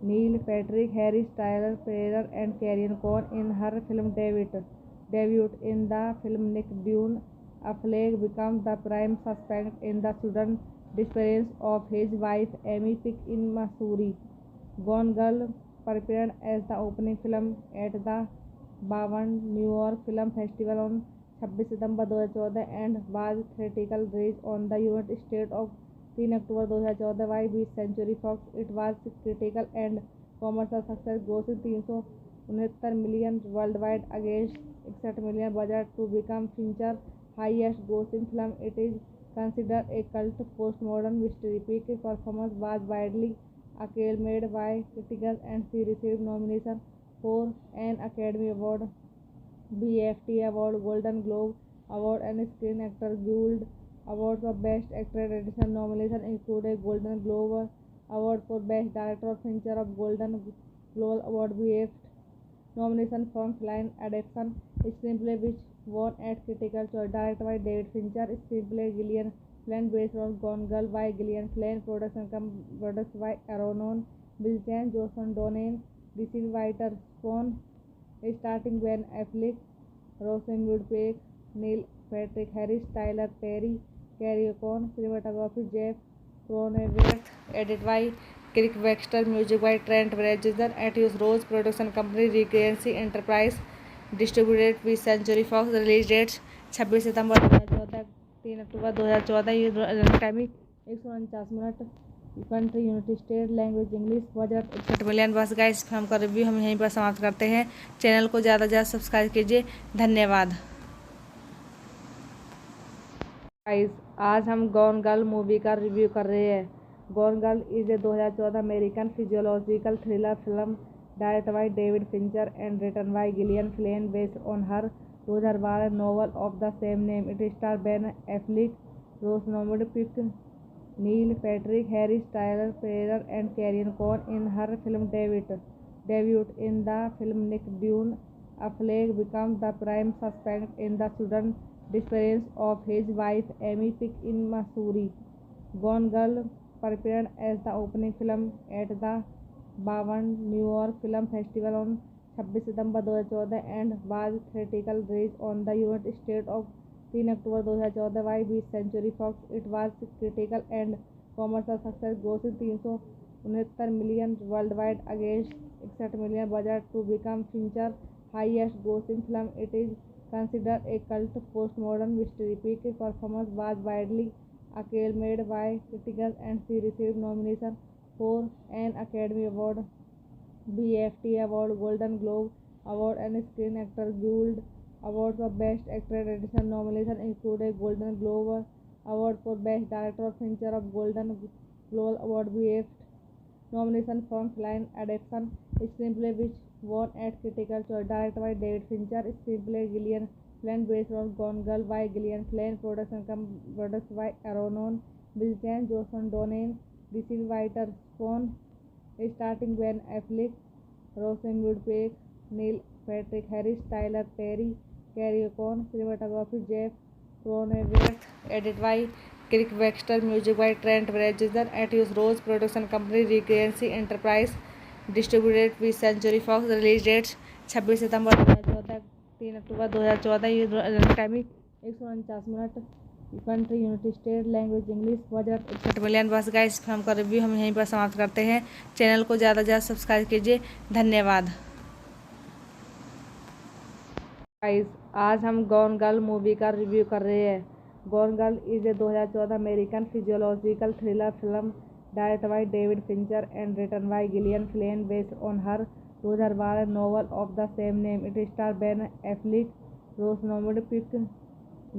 Neil Patrick Harris, Tyler Perry and Carrie Coon in her film debut in the film Nick Dune. Affleck becomes the prime suspect in the sudden disappearance of his wife Amy Pick in Missouri. Gone Girl premiered as the opening film at the 52 New York Film Festival on 26 September 2014 and was theatrically released on the United States of 3 October 2014 by Century Fox. It was critical and commercial success, grossing 369 million worldwide against 61 million budget to become Fincher's highest grossing film. It is considered a cult postmodern mystery. Peak performance was widely acclaimed by critics and she received nominations for an Academy Award, BAFTA Award, Golden Globe Award and Screen Actors Guild Award for Best Actor. Additional nominations include a Golden Globe Award for Best Director, Fincher of Golden Globe Award, BAFTA nomination from Flying Adaptation, screenplay which won at Critical Choice, directed by David Fincher, screenplay Gillian Flynn based on Gone Girl by Gillian Flynn, produced by Aaron Bill Chan, Johnson Donen, Richie Whiter, Spawn, starting Ben Affleck, Rosamund Pike, Neil Patrick Harris, Tyler Perry, Carrie Coon, cinematography Jeff Cronenberg, edit by Kirk Baxter, music by Trent Reznor, Atticus Ross, production company Regency Enterprise, distributed by Century Fox, release dates 26 September 2014, 3 October 2014, ये running timing 149 minute, country United State, language English, budget 61 million. बस guys film का review हम यहीं पर समाप्त करते हैं। Channel को ज़्यादा से ज़्यादा सब्सक्राइब कीजिए। धन्यवाद गाइस। आज हम गॉन गर्ल मूवी का रिव्यू कर रहे हैं। Gone girl is a 2014 American physiological thriller film direct by David Fincher and written by Gillian Flynn based on her 2012 novel of the same name. It star Ben Affleck, Rosamund Pike, Neil Patrick Harris, Tyler Perry and Carrie Coon in her film debut in the film Nick Dune. Affleck becomes the prime suspect in the sudden disappearance of his wife Amy Pick in Missouri. Gone Girl premiered as the opening film at the 52 New York Film Festival on 26 September 2014 and was theatrically released on the United States of 3 October 2014 by Century Fox. It was critical and commercial success, grossing 369 million worldwide against 61 million budget to become Fincher's highest grossing film. It is considered a cult postmodern mystery. Peak performance was widely acclaimed by critics and she received nominations for an Academy Award, BAFTA Award, Golden Globe Award and Screen Actors Guild Award for Best Actor. Additional nominations include a Golden Globe Award for Best Director, Fincher of Golden Globe Award, BAFTA nomination from Flying Adaptation, screenplay which won at Critical Choice, directed by David Fincher, screenplay Gillian Flynn based on Gone Girl by Gillian Flynn, produced by Aaron Bill Chan, Johnson Donen, Richie Whiter, Spawn, starting Ben Affleck, Rosamund Pike, Neil Patrick Harris, Tyler Perry, Carrie Coon, cinematography Jeff Cronenberg, edit by Kirk Baxter, music by Trent Reznor, Atticus Ross, production company Regency Enterprise, distributed by Century Fox, release dates 26 September 2014, 3 October 2014, ये running timing 149 minute, country United State, language English, budget 61 million. बस guys film का review हम यहीं पर समाप्त करते हैं। Channel को ज़्यादा से ज़्यादा सब्सक्राइब कीजिए। धन्यवाद। गाइस आज हम गॉन गर्ल मूवी का रिव्यू कर रहे हैं। Gone girl is a 2014 American physiological thriller film directed by David Fincher and written by Gillian Flynn based on her 2012 novel of the same name. It stars Ben Affleck, Rosamund Pike,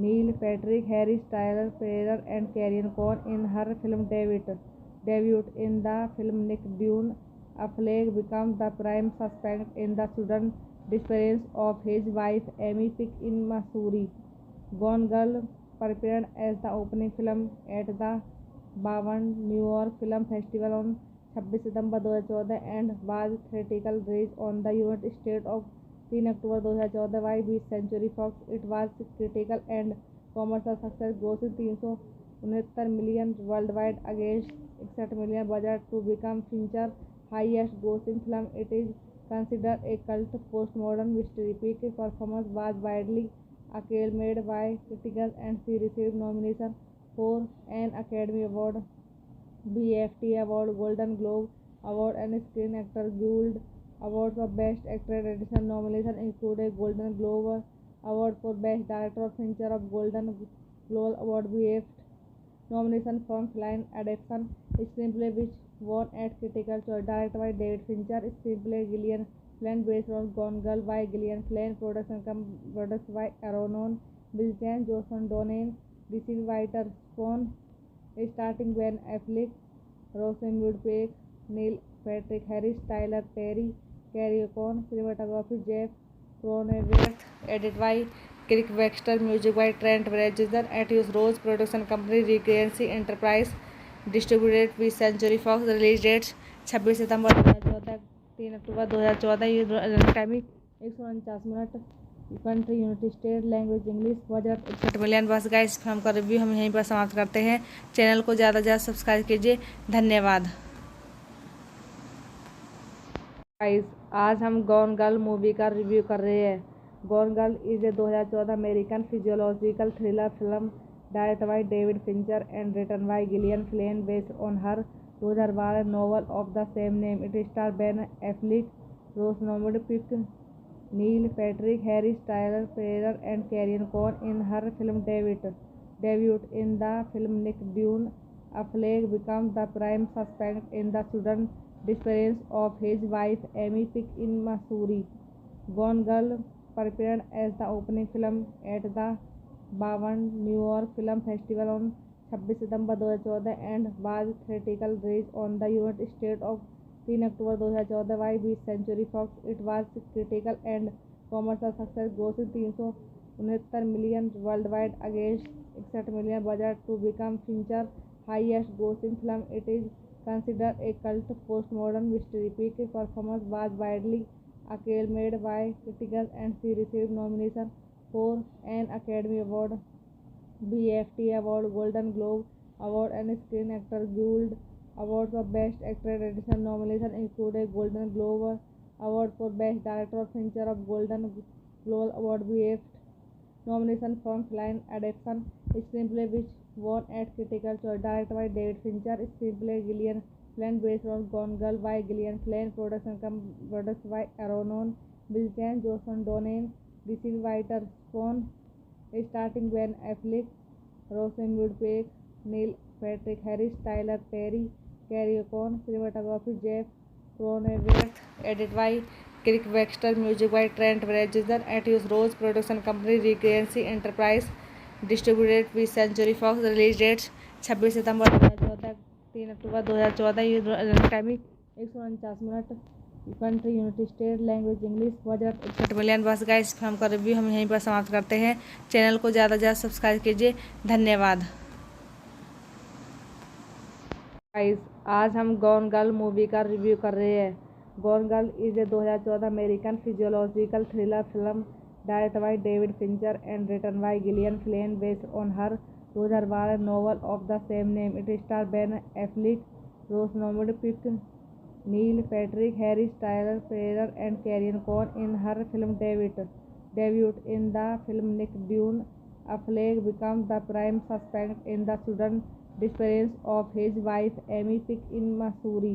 Neil Patrick Harris, Tyler Perry and Carrie Coon in her film debut. In the film, Nick Dunn, Affleck becomes the prime suspect in the sudden disappearance of his wife Amy Pick in Missouri. Gone Girl premiered as the opening film at the 52 New York Film Festival on 26 September 2014 and was theatrical release on the United States of 3 October 2014 by 20th Century Fox. It was critical and commercial success, grossing $369 million worldwide against $61 million budget to become Fincher's highest grossing film. It is considered a cult postmodern mystery. Peak performance was widely acclaimed by critics and she received nominations for an Academy Award, BAFTA Award, Golden Globe Award and Screen Actors Guild Award for Best Actor. Additional nominations include a Golden Globe Award for Best Director, Fincher of Golden Globe Award, BAFTA nomination from Film Adaptation Screenplay, which won at Critical Choice. Directed by David Fincher. Screenplay Gillian Flynn based on Gone Girl by Gillian Flynn. Produced by Aaron Bilchan, Johnson Donnan. Received writer Spawn. Starting Ben Affleck, Rosamund Pike, Neil Patrick Harris, Tyler Perry, Carrie Coon. Cinematography Jeff Cronenberg. Edited by Kirk Baxter. Music by Trent Reznor. Atticus Ross. Production company Regency Enterprise. Distributed by Century Fox. Release dates 26 September 2014, 3 October 2014। Run time 149 minute. Country United State, language English. Budget 61 million. बस guys film का review हम यहीं पर समाप्त करते हैं। Channel को ज़्यादा से ज़्यादा सब्सक्राइब कीजिए। धन्यवाद। गाइस आज हम गॉन गर्ल मूवी का रिव्यू कर रहे हैं। Gone girl is a 2014 American physiological thriller film directed by David Fincher and written by Gillian Flynn based on her 2012 novel of the same name. It stars Ben Affleck, Rosamund Pike, Neil Patrick Harris, Tyler Perry and Carrie Coon in her film debut. In the film, Nick Dunn, Affleck becomes the prime suspect in the sudden disappearance of his wife Amy Pick in Missouri. Gone Girl premiered as the opening film at the 52 New York Film Festival on 26 September 2014 and was theatrical release on the United States of 3 October 2014 by 20th Century Fox. It was critical and commercial success, grossing $369 million worldwide against $61 million budget to become Fincher's highest grossing film. It is considered a cult postmodern mystery. Peak performance was widely acclaimed by critics and she received nominations for an Academy Award, BAFTA Award, Golden Globe Award and Screen Actors Guild Award for Best Actor. Additional nominations include a Golden Globe Award for Best Director, Fincher of Golden Globe Award, BAFTA nomination from Film Adaptation Screenplay, which won at Critical Choice. Directed by David Fincher. Screenplay Gillian Flynn based on Gone Girl by Gillian Flynn. Produced by Aaron Bilchan, Johnson Donnan. Received writer Spawn. Starting Ben Affleck, Rosamund Pike, Neil Patrick Harris, Tyler Perry, Carrie Coon. Cinematography Jeff Cronenberg. Edited by Kirk Baxter. Music by Trent Reznor. Atticus Ross. Production company Regency Enterprise. Distributed by Century Fox. Release dates 26 September 2014, 3 October 2014। Run time 149 minute. Country United State, language English. Budget 61 million. बस guys film का review हम यहीं पर समाप्त करते हैं। Channel को ज़्यादा से ज़्यादा सब्सक्राइब कीजिए। धन्यवाद। गाइस आज हम गॉन गर्ल मूवी का रिव्यू कर रहे हैं। Gone girl is a 2014 American physiological thriller film directed by David Fincher and written by Gillian Flynn based on her 2012 novel of the same name. It stars Ben Affleck, Rosamund Pike, Neil Patrick Harris, Tyler Perry and Carrie Coon in her film debut. In the film, Nick Dunn, Affleck becomes the prime suspect in the sudden disappearance of his wife Amy Pick in Missouri.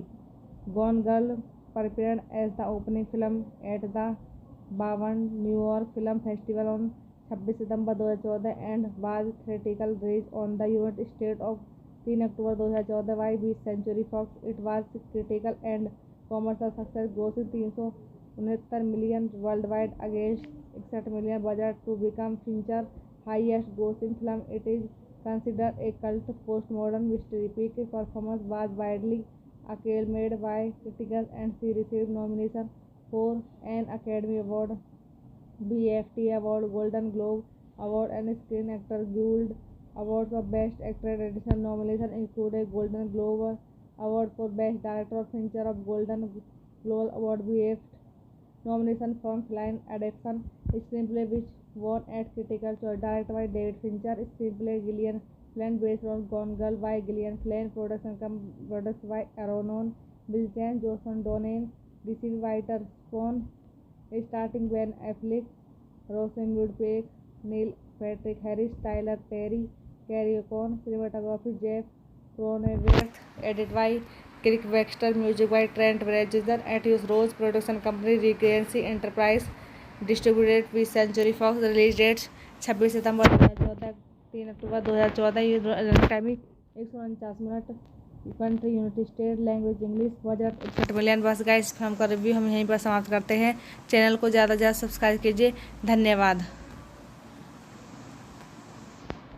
Gone Girl premiered as the opening film at the 52 New York film festival on 26 September 2014 and was theatrical release on the United State of 3 October 2014 by 20th Century Fox. It was critical and commercial success, grossing 369 million worldwide against 61 million budget to become Fincher's highest grossing film. It is considered a cult postmodern mystery. Peak performance was widely acclaimed by critics and she received nomination for an Academy Award, BAFTA Award, Golden Globe Award and Screen Actors Guild Awards for Best Actor. Additional nominations included Golden Globe Award for Best Director, Fincher of Golden Globe Award, BAFTA nomination from Film Adaptation Screenplay, which won at Critical Choice. Directed by David Fincher. Screenplay Gillian Flynn, based on Gone Girl by Gillian Flynn. Produced by Aaron Bilchan, Johnson Donnan. Received writer Spawn, starting Ben Affleck, Rosamund Pike, Neil Patrick Harris, Tyler Perry, Carrie Coon. Cinematography Jeff Cronenberg. Edited by Kirk Baxter. Music by Trent Reznor. Atticus Ross. Production company Regency Enterprise. Distributed by Century Fox. Release dates 26 September 2014, 3 October 2014. ये run time 149 minute. Country United State. Language English. Budget 61 million. बस guys, film का review हम यहीं पर समाप्त करते हैं. Channel को ज़्यादा से ज़्यादा सब्सक्राइब कीजिए. धन्यवाद.